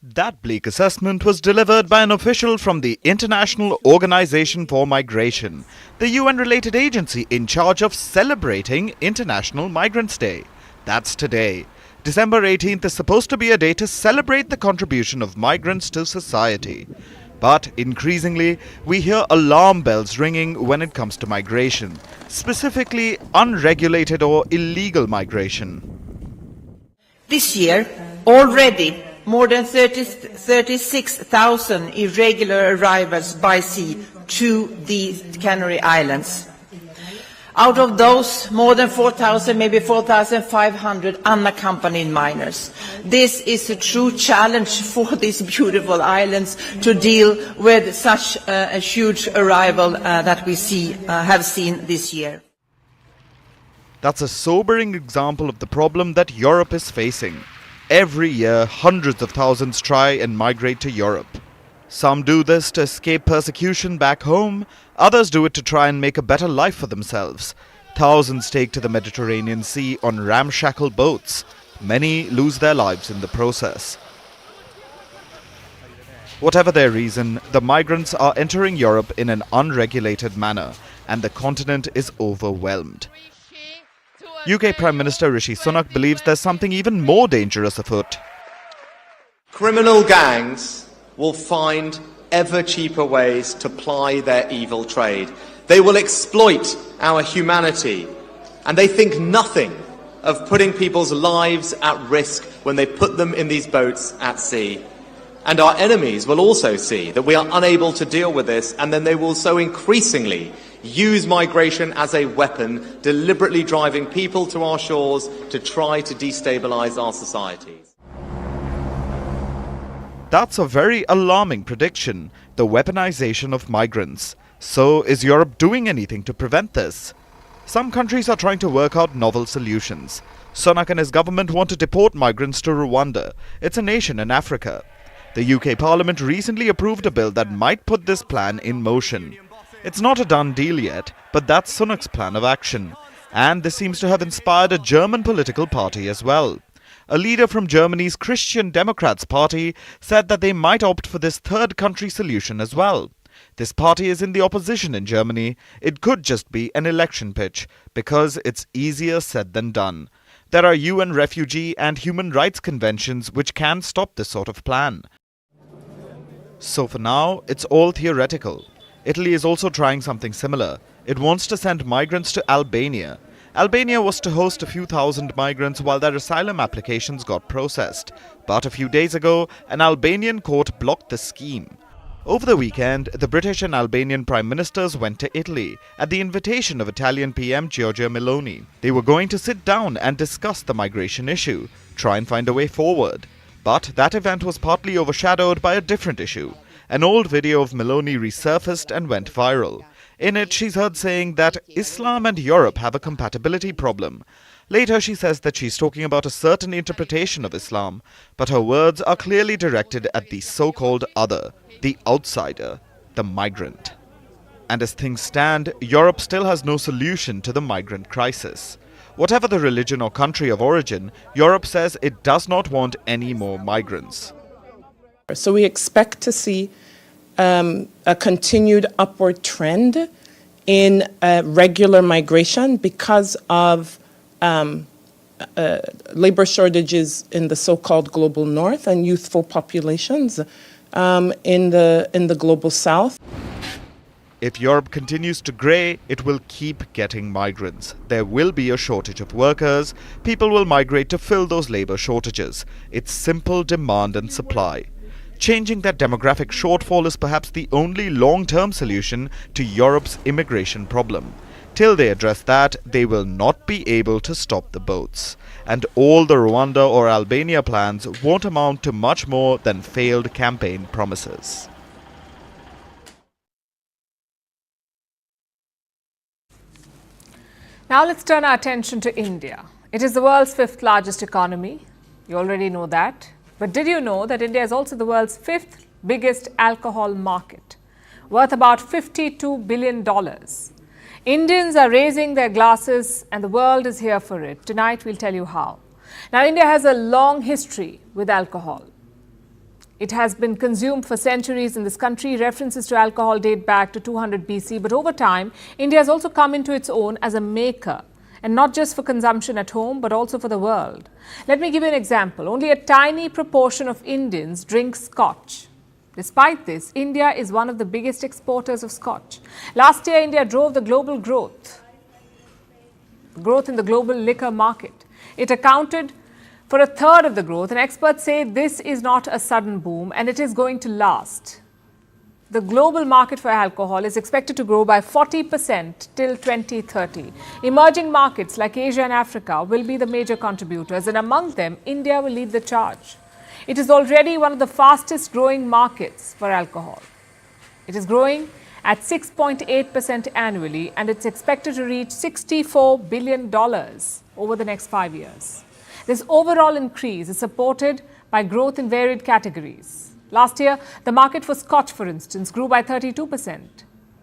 That bleak assessment was delivered by an official from the International Organization for Migration, the UN-related agency in charge of celebrating International Migrants' Day. That's today. December 18th is supposed to be a day to celebrate the contribution of migrants to society. But increasingly, we hear alarm bells ringing when it comes to migration, specifically unregulated or illegal migration. This year, already more than 36,000 irregular arrivals by sea to the Canary Islands. Out of those, more than 4,000, maybe 4,500 unaccompanied minors. This is a true challenge for these beautiful islands to deal with such a huge arrival that we have seen this year. That's a sobering example of the problem that Europe is facing. Every year, hundreds of thousands try and migrate to Europe. Some do this to escape persecution back home, others do it to try and make a better life for themselves. Thousands take to the Mediterranean Sea on ramshackle boats. Many lose their lives in the process. Whatever their reason, the migrants are entering Europe in an unregulated manner, and the continent is overwhelmed. UK Prime Minister Rishi Sunak believes there's something even more dangerous afoot. Criminal gangs will find ever cheaper ways to ply their evil trade. They will exploit our humanity, and they think nothing of putting people's lives at risk when they put them in these boats at sea. And our enemies will also see that we are unable to deal with this, and then they will so increasingly use migration as a weapon, deliberately driving people to our shores to try to destabilize our societies. That's a very alarming prediction, the weaponization of migrants. So, is Europe doing anything to prevent this? Some countries are trying to work out novel solutions. Sunak and his government want to deport migrants to Rwanda. It's a nation in Africa. The UK Parliament recently approved a bill that might put this plan in motion. It's not a done deal yet, but that's Sunak's plan of action. And this seems to have inspired a German political party as well. A leader from Germany's Christian Democrats party said that they might opt for this third country solution as well. This party is in the opposition in Germany. It could just be an election pitch, because it's easier said than done. There are UN refugee and human rights conventions which can stop this sort of plan. So for now, it's all theoretical. Italy is also trying something similar. It wants to send migrants to Albania. Albania was to host a few thousand migrants while their asylum applications got processed. But a few days ago, an Albanian court blocked the scheme. Over the weekend, the British and Albanian Prime Ministers went to Italy at the invitation of Italian PM Giorgia Meloni. They were going to sit down and discuss the migration issue, try and find a way forward. But that event was partly overshadowed by a different issue. An old video of Meloni resurfaced and went viral. In it, she's heard saying that Islam and Europe have a compatibility problem. Later, she says that she's talking about a certain interpretation of Islam, but her words are clearly directed at the so-called other, the outsider, the migrant. And as things stand, Europe still has no solution to the migrant crisis. Whatever the religion or country of origin, Europe says it does not want any more migrants. So we expect to see a continued upward trend in regular migration because of labor shortages in the so-called global north and youthful populations in the global south. If Europe continues to grey, it will keep getting migrants. There will be a shortage of workers. People will migrate to fill those labor shortages. It's simple demand and supply. Changing that demographic shortfall is perhaps the only long-term solution to Europe's immigration problem. Till they address that, they will not be able to stop the boats. And all the Rwanda or Albania plans won't amount to much more than failed campaign promises. Now let's turn our attention to India. It is the world's 5th largest economy. You already know that. But did you know that India is also the world's 5th biggest alcohol market, worth about $52 billion? Indians are raising their glasses and the world is here for it. Tonight we'll tell you how. Now, India has a long history with alcohol. It has been consumed for centuries in this country. References to alcohol date back to 200 BC. But over time, India has also come into its own as a maker. And not just for consumption at home, but also for the world. Let me give you an example. Only a tiny proportion of Indians drink Scotch. Despite this, India is one of the biggest exporters of Scotch. Last year, India drove the global growth in the global liquor market. It accounted for a third of the growth, and experts say this is not a sudden boom and it is going to last. The global market for alcohol is expected to grow by 40% till 2030. Emerging markets like Asia and Africa will be the major contributors, and among them, India will lead the charge. It is already one of the fastest growing markets for alcohol. It is growing at 6.8% annually, and it's expected to reach $64 billion over the next 5 years. This overall increase is supported by growth in varied categories. Last year, the market for Scotch, for instance, grew by 32%,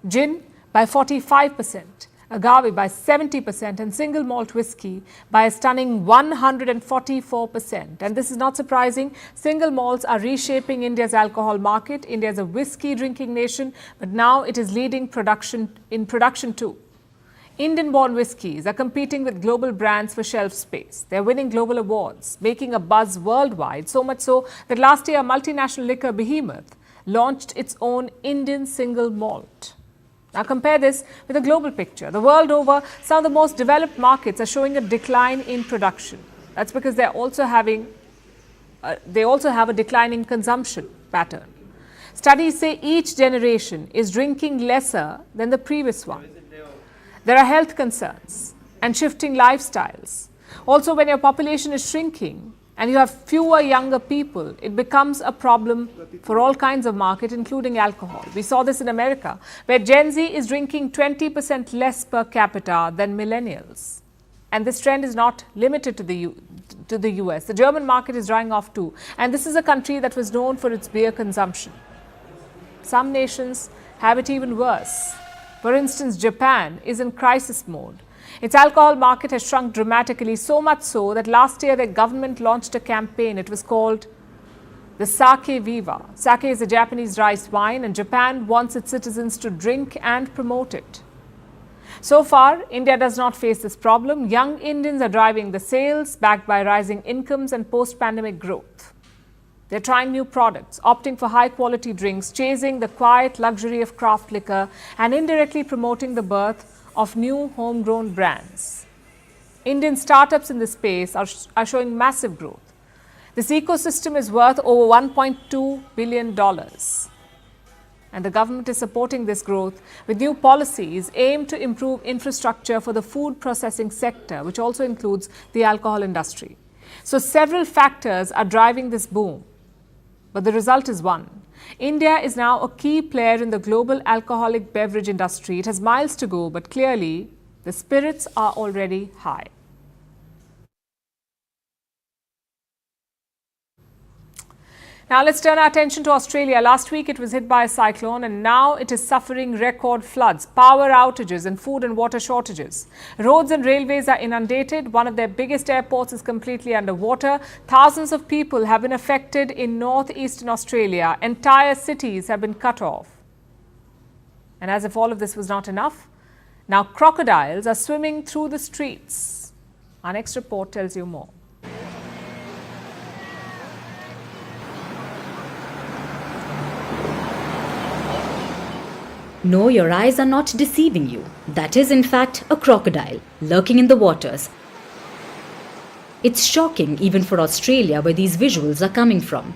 gin by 45%, agave by 70%, and single malt whiskey by a stunning 144%. And this is not surprising. Single malts are reshaping India's alcohol market. India is a whiskey drinking nation, but now it is leading production too. Indian-born whiskies are competing with global brands for shelf space. They're winning global awards, making a buzz worldwide, so much so that last year a multinational liquor behemoth launched its own Indian single malt. Now compare this with a global picture. The world over, some of the most developed markets are showing a decline in production. That's because they also have a declining consumption pattern. Studies say each generation is drinking lesser than the previous one. There are health concerns and shifting lifestyles. Also, when your population is shrinking and you have fewer younger people, it becomes a problem for all kinds of markets, including alcohol. We saw this in America, where Gen Z is drinking 20% less per capita than millennials. And this trend is not limited to the US. The German market is drying off too. And this is a country that was known for its beer consumption. Some nations have it even worse. For instance, Japan is in crisis mode. Its alcohol market has shrunk dramatically, so much so that last year their government launched a campaign. It was called the Sake Viva. Sake is a Japanese rice wine, and Japan wants its citizens to drink and promote it. So far, India does not face this problem. Young Indians are driving the sales, backed by rising incomes and post-pandemic growth. They're trying new products, opting for high-quality drinks, chasing the quiet luxury of craft liquor, and indirectly promoting the birth of new homegrown brands. Indian startups in this space are showing massive growth. This ecosystem is worth over $1.2 billion. And the government is supporting this growth with new policies aimed to improve infrastructure for the food processing sector, which also includes the alcohol industry. So several factors are driving this boom. But the result is one. India is now a key player in the global alcoholic beverage industry. It has miles to go, but clearly the spirits are already high. Now let's turn our attention to Australia. Last week it was hit by a cyclone, and now it is suffering record floods, power outages and food and water shortages. Roads and railways are inundated. One of their biggest airports is completely underwater. Thousands of people have been affected in northeastern Australia. Entire cities have been cut off. And as if all of this was not enough, now crocodiles are swimming through the streets. Our next report tells you more. No, your eyes are not deceiving you. That is, in fact, a crocodile lurking in the waters. It's shocking even for Australia, where these visuals are coming from.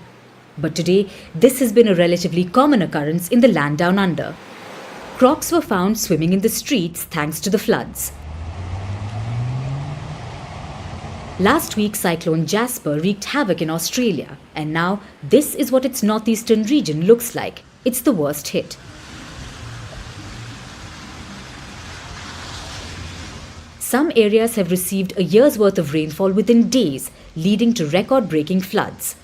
But today, this has been a relatively common occurrence in the land down under. Crocs were found swimming in the streets thanks to the floods. Last week, Cyclone Jasper wreaked havoc in Australia, and now this is what its northeastern region looks like. It's the worst hit. Some areas have received a year's worth of rainfall within days, leading to record-breaking floods.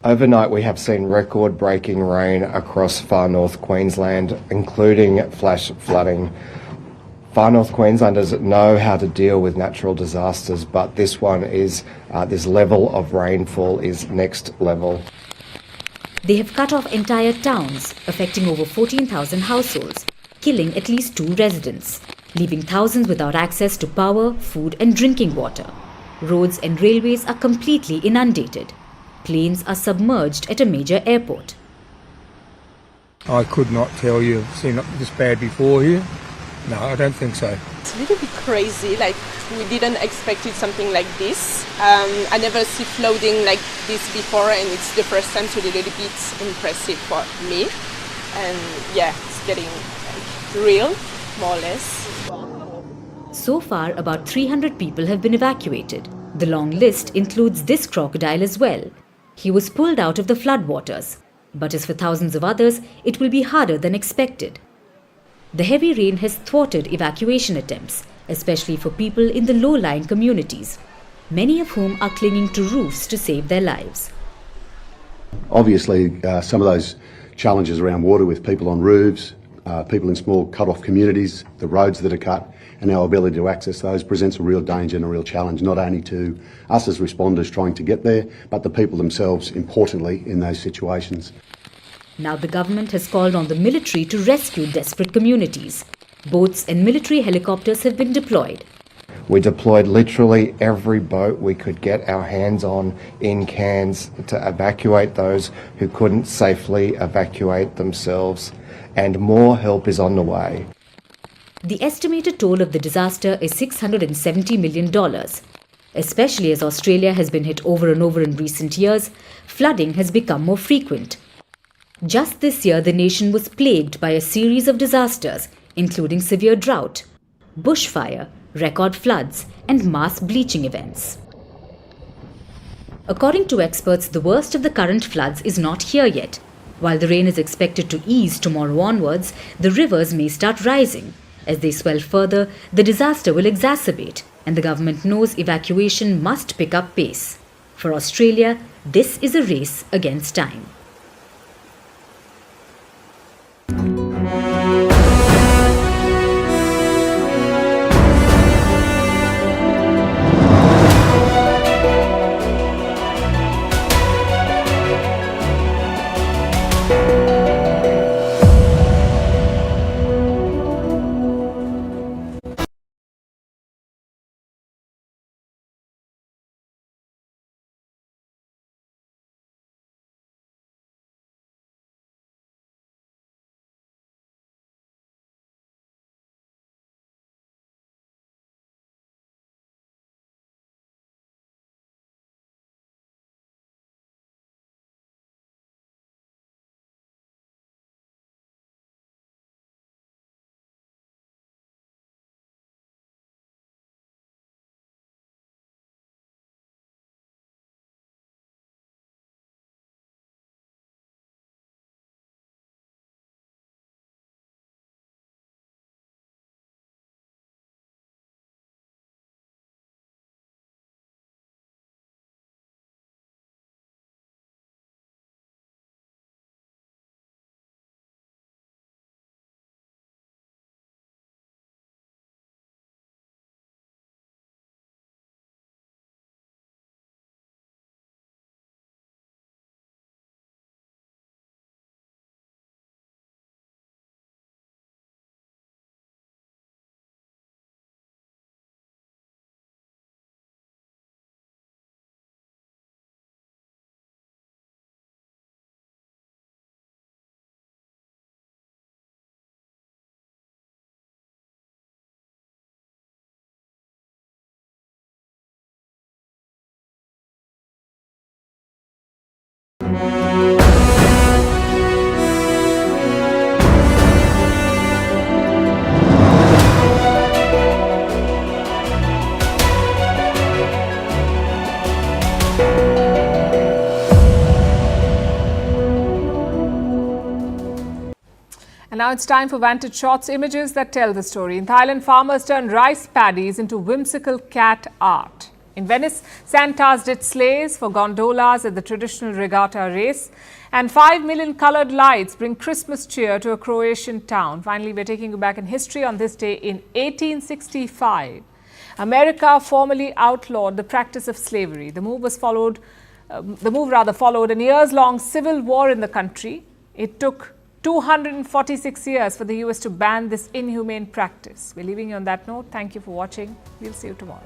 Overnight, we have seen record-breaking rain across far north Queensland, including flash flooding. Far north Queenslanders know how to deal with natural disasters, but this one is, this level of rainfall is next level. They have cut off entire towns, affecting over 14,000 households, killing at least 2 residents, leaving thousands without access to power, food and drinking water. Roads and railways are completely inundated. Planes are submerged at a major airport. I could not tell you I've seen it this bad before here. No, I don't think so. It's a little bit crazy, like we didn't expect something like this. I never see flooding like this before, and it's the first time, so a little bit impressive for me. And yeah, it's getting real, more or less. So far, about 300 people have been evacuated. The long list includes this crocodile as well. He was pulled out of the floodwaters. But as for thousands of others, it will be harder than expected. The heavy rain has thwarted evacuation attempts, especially for people in the low-lying communities, many of whom are clinging to roofs to save their lives. Obviously, some of those challenges around water with people on roofs, people in small cut-off communities, the roads that are cut, and our ability to access those presents a real danger and a real challenge, not only to us as responders trying to get there, but the people themselves, importantly, in those situations. Now the government has called on the military to rescue desperate communities. Boats and military helicopters have been deployed. We deployed literally every boat we could get our hands on in Cairns to evacuate those who couldn't safely evacuate themselves, and more help is on the way. The estimated toll of the disaster is $670 million. Especially as Australia has been hit over and over in recent years, flooding has become more frequent. Just this year, the nation was plagued by a series of disasters, including severe drought, bushfire, record floods, and mass bleaching events. According to experts, the worst of the current floods is not here yet. While the rain is expected to ease tomorrow onwards, the rivers may start rising. As they swell further, the disaster will exacerbate, and the government knows evacuation must pick up pace. For Australia, this is a race against time. And now it's time for Vantage Shots, images that tell the story. In Thailand, farmers turn rice paddies into whimsical cat art. In Venice, Santas did sleighs for gondolas at the traditional regatta race. And 5 million coloured lights bring Christmas cheer to a Croatian town. Finally, we're taking you back in history. On this day in 1865, America formally outlawed the practice of slavery. The move followed a years-long civil war in the country. It took 246 years for the US to ban this inhumane practice. We're leaving you on that note. Thank you for watching. We'll see you tomorrow.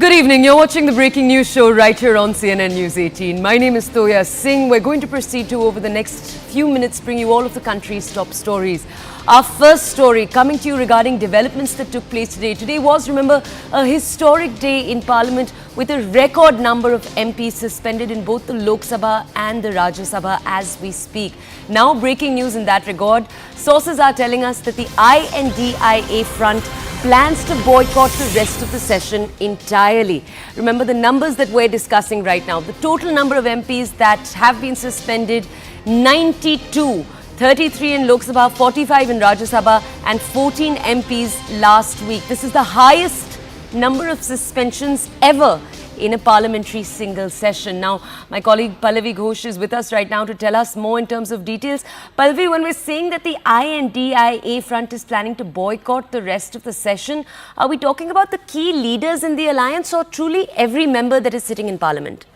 Good evening. You're watching the breaking news show right here on CNN News 18. My name is Toya Singh. We're going to proceed to, over the next few minutes, bring you all of the country's top stories. Our first story coming to you regarding developments that took place today. Today was, remember, a historic day in Parliament with a record number of MPs suspended in both the Lok Sabha and the Rajya Sabha as we speak. Now, breaking news in that regard. Sources are telling us that the INDIA front plans to boycott the rest of the session entirely. Remember the numbers that we're discussing right now. The total number of MPs that have been suspended, 92. 33 in Lok Sabha, 45 in Rajya Sabha and 14 MPs last week. This is the highest number of suspensions ever in a parliamentary single session. Now, my colleague Pallavi Ghosh is with us right now to tell us more in terms of details. Pallavi, when we're saying that the INDIA front is planning to boycott the rest of the session, are we talking about the key leaders in the alliance or truly every member that is sitting in Parliament?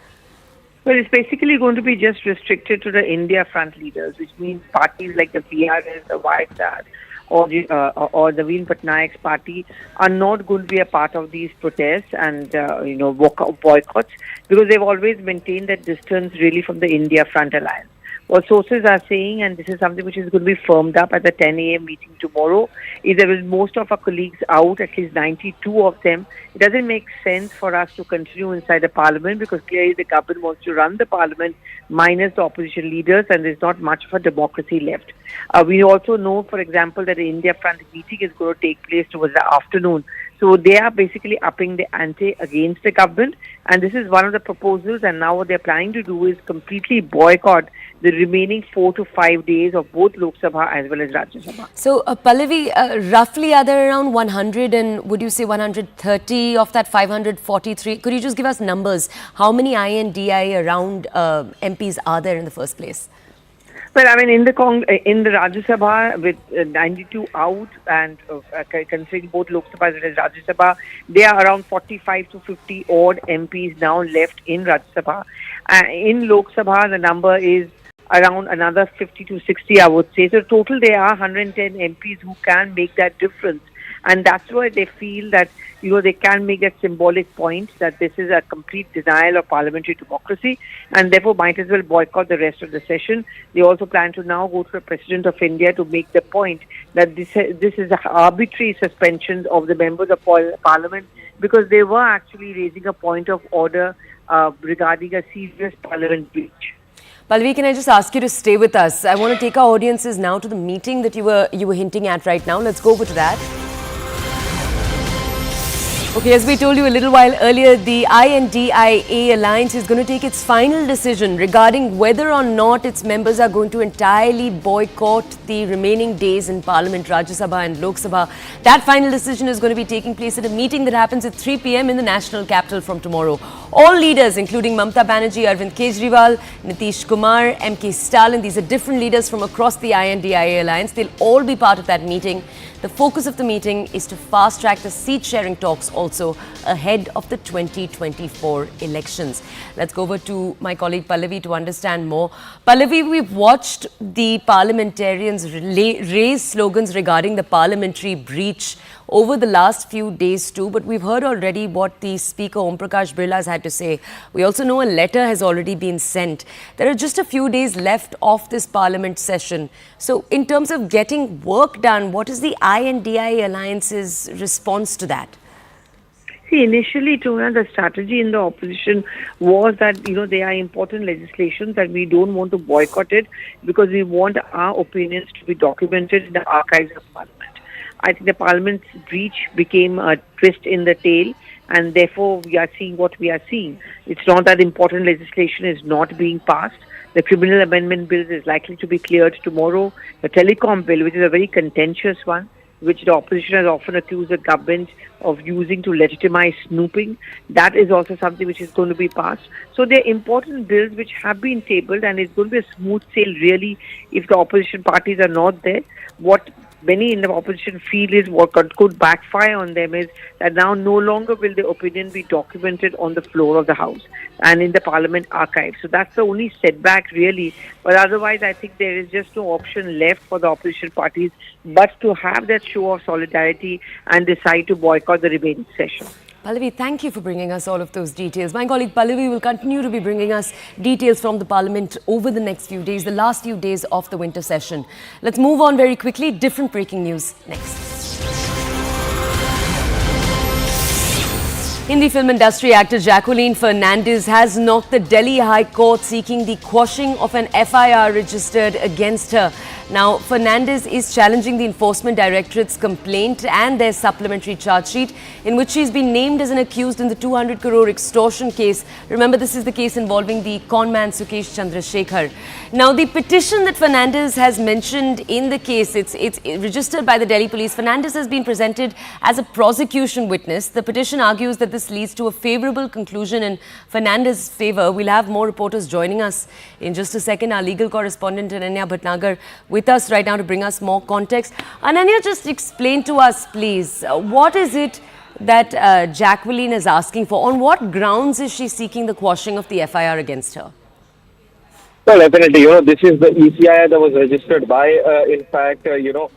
Well, it's basically going to be just restricted to the India front leaders, which means parties like the PRS, the YSR, or the Naveen Patnaik's party are not going to be a part of these protests and boycotts, because they've always maintained that distance really from the India Front Alliance. What sources are saying, and this is something which is going to be firmed up at the 10 a.m. meeting tomorrow, is that with most of our colleagues out, at least 92 of them, it doesn't make sense for us to continue inside the parliament, because clearly the government wants to run the parliament minus the opposition leaders, and there's not much of a democracy left. We also know, for example, that the India Front meeting is going to take place towards the afternoon. So they are basically upping the ante against the government, and this is one of the proposals, and now what they're planning to do is completely boycott the remaining 4 to 5 days of both Lok Sabha as well as Rajya Sabha. So, Pallavi, roughly are there around 100 and would you say 130 of that 543? Could you just give us numbers? How many INDI around MPs are there in the first place? Well, I mean, in the Rajya Sabha with 92 out and considering both Lok Sabha as well as Rajya Sabha, there are around 45 to 50 odd MPs now left in Rajya Sabha. In Lok Sabha, the number is around another 50 to 60, I would say. So total, there are 110 MPs who can make that difference. And that's why they feel that, they can make that symbolic point that this is a complete denial of parliamentary democracy, and therefore might as well boycott the rest of the session. They also plan to now go to the President of India to make the point that this is an arbitrary suspension of the members of Parliament, because they were actually raising a point of order regarding a serious Parliament breach. Pallavi, can I just ask you to stay with us? I want to take our audiences now to the meeting that you were hinting at right now. Let's go over to that. Okay, as we told you a little while earlier, the INDIA alliance is going to take its final decision regarding whether or not its members are going to entirely boycott the remaining days in Parliament, Rajya Sabha and Lok Sabha. That final decision is going to be taking place at a meeting that happens at 3 p.m. in the national capital from tomorrow. All leaders, including Mamata Banerjee, Arvind Kejriwal, Nitish Kumar, MK Stalin, these are different leaders from across the INDIA alliance. They'll all be part of that meeting. The focus of the meeting is to fast-track the seat-sharing talks also ahead of the 2024 elections. Let's go over to my colleague Pallavi to understand more. Pallavi, we've watched the parliamentarians raise slogans regarding the parliamentary breach over the last few days too, but we've heard already what the Speaker Om Prakash Birla has had to say. We also know a letter has already been sent. There are just a few days left of this Parliament session. So in terms of getting work done, what is the INDIA alliance's response to that? See, initially, Toya, the strategy in the opposition was that, there are important legislations that we don't want to boycott it because we want our opinions to be documented in the archives of Parliament. I think the Parliament's breach became a twist in the tail, and therefore we are seeing what we are seeing. It's not that important legislation is not being passed. The criminal amendment bill is likely to be cleared tomorrow. The telecom bill, which is a very contentious one, which the opposition has often accused the government of using to legitimize snooping, that is also something which is going to be passed. So there are important bills which have been tabled, and it's going to be a smooth sail really if the opposition parties are not there. What many in the opposition feel is what could backfire on them is that now no longer will the opinion be documented on the floor of the House and in the Parliament archive. So that's the only setback really. But otherwise, I think there is just no option left for the opposition parties but to have that show of solidarity and decide to boycott the remaining session. Pallavi, thank you for bringing us all of those details. My colleague Pallavi will continue to be bringing us details from the Parliament over the next few days, the last few days of the winter session. Let's move on very quickly. Different breaking news next. Hindi film industry actor Jacqueline Fernandez has knocked the Delhi High Court seeking the quashing of an FIR registered against her. Now, Fernandez is challenging the Enforcement Directorate's complaint and their supplementary charge sheet in which she's been named as an accused in the 200 crore extortion case. Remember, this is the case involving the conman Sukesh Chandrasekhar. Now, the petition that Fernandez has mentioned in the case, it's registered by the Delhi police. Fernandez has been presented as a prosecution witness. The petition argues that this leads to a favourable conclusion in Fernandez's favour. We'll have more reporters joining us in just a second. Our legal correspondent Ananya Bhatnagar with us right now to bring us more context. Ananya, just explain to us, please, what is it that Jacqueline is asking for? On what grounds is she seeking the quashing of the FIR against her? Well, definitely, this is the ECI that was registered by, in fact, the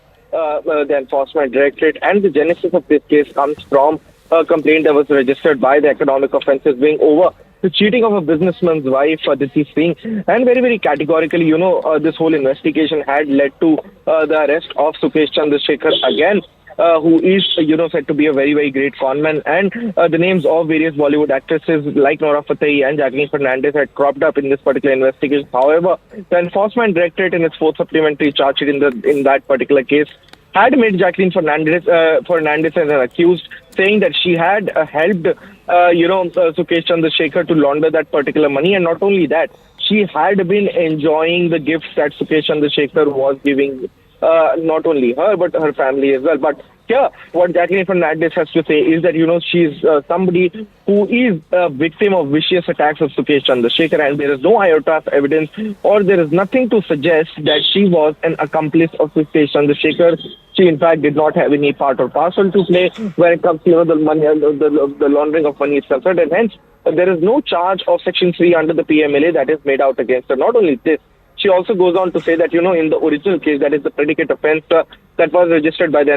Enforcement Directorate, and the genesis of this case comes from a complaint that was registered by the Economic Offences Wing over the cheating of a businessman's wife, Aditi Singh, and very, very categorically, this whole investigation had led to the arrest of Sukesh Chandrasekhar again, who is, said to be a very, very great conman, and the names of various Bollywood actresses like Nora Fateh and Jacqueline Fernandez had cropped up in this particular investigation. However, the Enforcement Directorate in its fourth supplementary charge sheet in that particular case had made Jacqueline Fernandez as an accused, saying that she had helped, Sukesh Chandrasekhar to launder that particular money. And not only that, she had been enjoying the gifts that Sukesh Chandrasekhar was giving, not only her, but her family as well. But here, what Jacqueline Fernandez has to say is that, she's somebody who is a victim of vicious attacks of Sukesh Chandrasekhar, and there is no iota of evidence, or there is nothing to suggest that she was an accomplice of Sukesh Chandrasekhar. She, in fact, did not have any part or parcel to play when it comes to, the money, the laundering of money is concerned, and hence there is no charge of Section 3 under the PMLA that is made out against her. Not only this, she also goes on to say that, in the original case, that is the predicate offence that was registered by the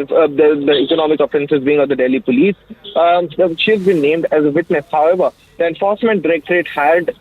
economic offences wing of the Delhi police, she has been named as a witness. However, the Enforcement Directorate had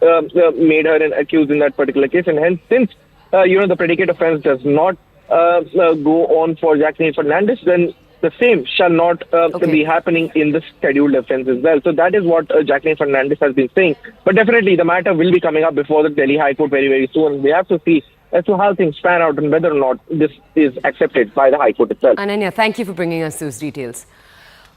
made her an accused in that particular case, and hence, since the predicate offence does not go on for Jacqueline Fernandez, then the same shall not be happening in the scheduled offence as well. So that is what Jacqueline Fernandez has been saying. But definitely the matter will be coming up before the Delhi High Court very, very soon. We have to see as to how things pan out and whether or not this is accepted by the High Court itself. Ananya, thank you for bringing us those details.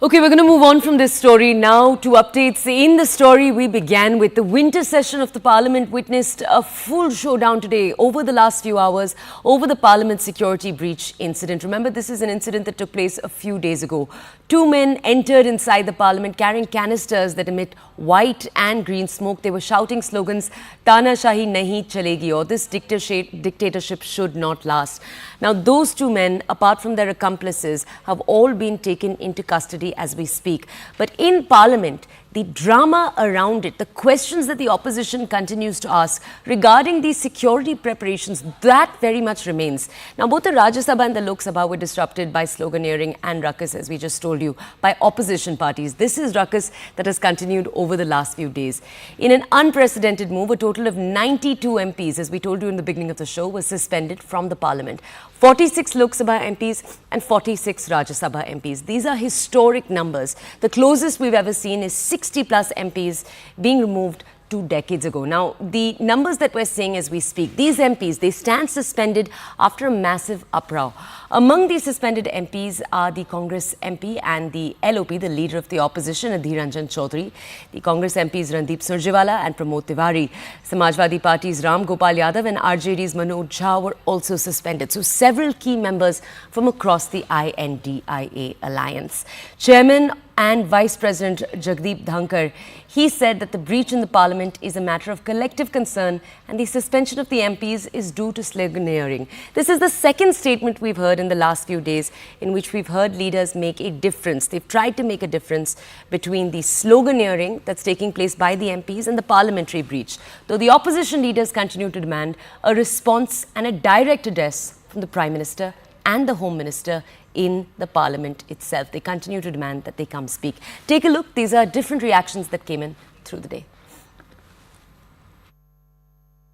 Okay, we're going to move on from this story now to updates. In the story we began with, the winter session of the Parliament witnessed a full showdown today over the last few hours over the Parliament security breach incident. Remember, this is an incident that took place a few days ago. Two men entered inside the Parliament carrying canisters that emit white and green smoke. They were shouting slogans, "Tanashahi nahi chalegi," or "This dictatorship should not last." Now, those two men, apart from their accomplices, have all been taken into custody as we speak. But in Parliament, the drama around it, the questions that the opposition continues to ask regarding these security preparations, that very much remains. Now, both the Rajya Sabha and the Lok Sabha were disrupted by sloganeering and ruckus, as we just told you, by opposition parties. This is ruckus that has continued over the last few days. In an unprecedented move, a total of 92 MPs, as we told you in the beginning of the show, were suspended from the Parliament. 46 Lok Sabha MPs and 46 Rajya Sabha MPs. These are historic numbers. The closest we've ever seen is 60 plus MPs being removed 2 decades ago. Now, the numbers that we're seeing as we speak, these MPs, they stand suspended after a massive uproar. Among these suspended MPs are the Congress MP and the LOP, the leader of the opposition, Adhir Ranjan Chaudhary. The Congress MPs Randeep Surjewala and Pramod Tiwari. Samajwadi Party's Ram Gopal Yadav and RJD's Manoj Jha were also suspended. So several key members from across the INDIA alliance. Chairman and Vice President Jagdeep Dhankar, he said that the breach in the Parliament is a matter of collective concern and the suspension of the MPs is due to sloganeering. This is the second statement we've heard in the last few days in which we've heard leaders make a difference. They've tried to make a difference between the sloganeering that's taking place by the MPs and the parliamentary breach. Though the opposition leaders continue to demand a response and a direct address from the Prime Minister and the Home Minister in the Parliament itself. They continue to demand that they come speak. Take a look. These are different reactions that came in through the day.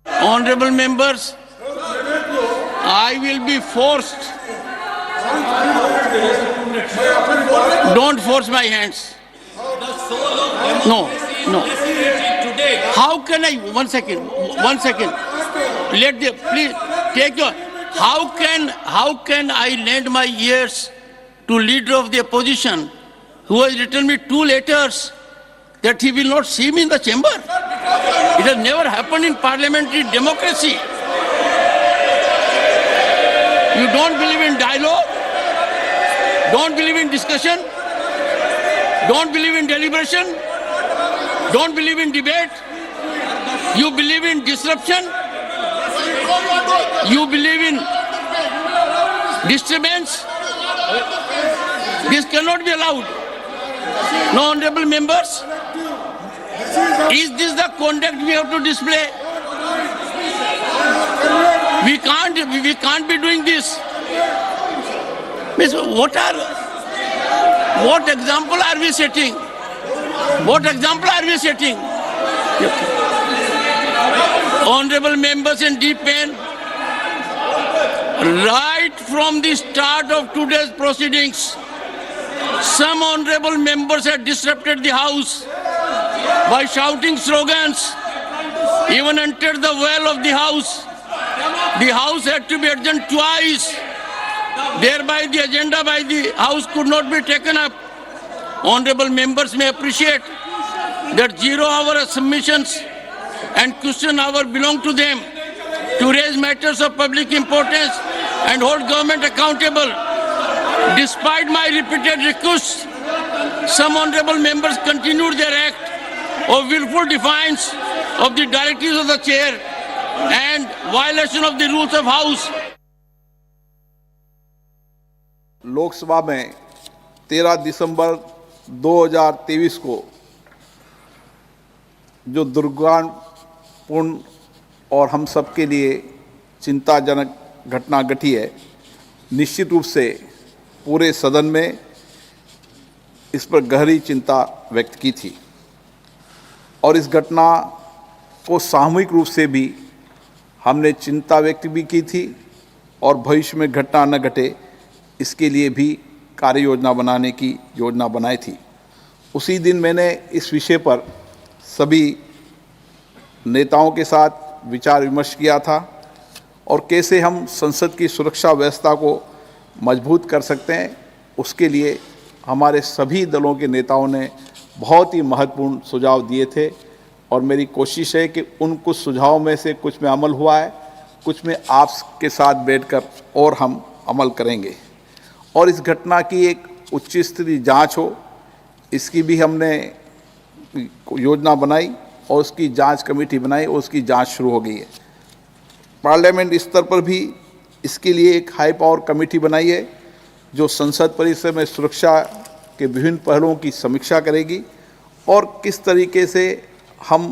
Honorable members, I will be forced. Don't force my hands. No. How can I, one second. Please take your, how can I lend my ears to leader of the opposition who has written me 2 letters that he will not see me in the chamber? It has never happened in parliamentary democracy. You don't believe in dialogue, don't believe in discussion, don't believe in deliberation, don't believe in debate. You believe in disruption. You believe in disturbance. This cannot be allowed. No, honorable members, is this the conduct we have to display? We can't be doing this. What example are we setting? What example are we setting? Honorable members in deep pain, right from the start of today's proceedings, some honorable members had disrupted the House by shouting slogans, even entered the well of the House. The House had to be adjourned twice. Thereby the agenda by the House could not be taken up. Honorable members may appreciate that 0-hour submissions and question hour belong to them to raise matters of public importance and hold government accountable. Despite my repeated requests, some honorable members continued their act of willful defiance of the directives of the chair and violation of the rules of House. Lok Sabha में 13 दिसंबर 2023 को जो दुर्भाग्यपूर्ण और हम सबके लिए चिंताजनक घटना घटी है, निश्चित रूप से पूरे सदन में इस पर गहरी चिंता व्यक्त की थी और इस घटना को सामूहिक रूप से भी हमने चिंता व्यक्त भी की थी और भविष्य में घटना न घटे इसके लिए भी कार्य योजना बनाने की योजना बनाई थी। उसी दिन मैंने इस विषय पर सभी नेताओं के साथ विचार विमर्श किया था और कैसे हम संसद की सुरक्षा व्यवस्था को मजबूत कर सकते हैं, उसके लिए हमारे सभी दलों के नेताओं ने बहुत ही महत्वपूर्ण सुझाव दिए थे और मेरी कोशिश है कि उन कुछ सुझावों में से कुछ में अमल हुआ है, कुछ में आपके साथ बैठकर और हम अमल करेंगे और इस घटना की एक उच्च स्तरीय जांच हो, इसकी भी हमने योजना बनाई और उसकी जांच कमेटी बनाई और उसकी जांच शुरू हो गई है। पार्लियामेंट स्तर पर भी इसके लिए एक हाई पावर कमेटी बनाई है जो संसद परिसर में सुरक्षा के विभिन्न पहलुओं की समीक्षा करेगी और किस तरीके से हम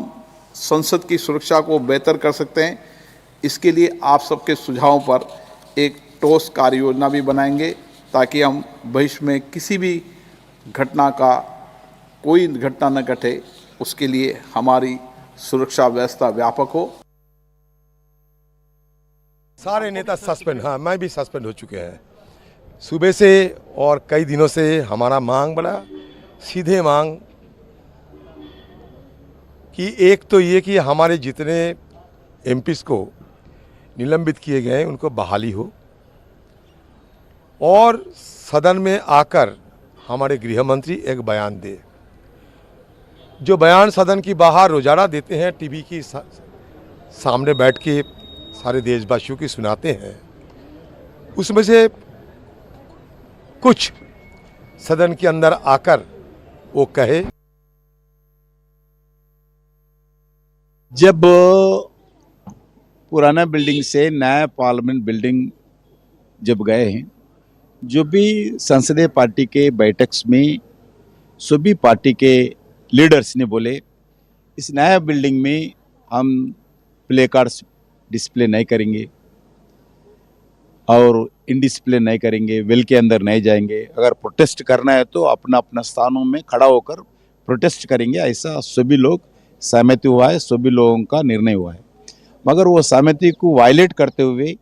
संसद की सुरक्षा को बेहतर कर सकते हैं, इसके लिए आप सबके सुझावों पर एक ठोस कार्य योजना भी बनाएंगे ताकि हम भविष्य में किसी भी घटना का कोई घटना न घटे, उसके लिए हमारी सुरक्षा व्यवस्था व्यापक हो। सारे नेता सस्पेंड, हाँ मैं भी सस्पेंड हो चुके हैं सुबह से और कई दिनों से। हमारा मांग बड़ा सीधे मांग कि एक तो ये कि हमारे जितने एमपीज़ को निलंबित किए गए हैं उनको बहाली हो और सदन में आकर हमारे गृह मंत्री एक बयान दे। जो बयान सदन की बाहर रोजाना देते हैं, टीवी की सामने बैठ के सारे देशवासियों की सुनाते हैं, उसमें से कुछ सदन के अंदर आकर वो कहे। जब पुराना बिल्डिंग से नया पार्लियामेंट बिल्डिंग जब गए हैं, जो भी संसदीय पार्टी के बैठक में सभी पार्टी के लीडर्स ने बोले इस नया बिल्डिंग में हम प्ले कार्ड्स डिस्प्ले नहीं करेंगे और इनडिस्प्ले नहीं करेंगे, वेल के अंदर नहीं जाएंगे। अगर प्रोटेस्ट करना है तो अपना अपना स्थानों में खड़ा होकर प्रोटेस्ट करेंगे, ऐसा सभी लोग सहमति हुआ है, सभी लोगों का निर्णय हुआ है। मगर वो सहमति को वायलेट करते हुए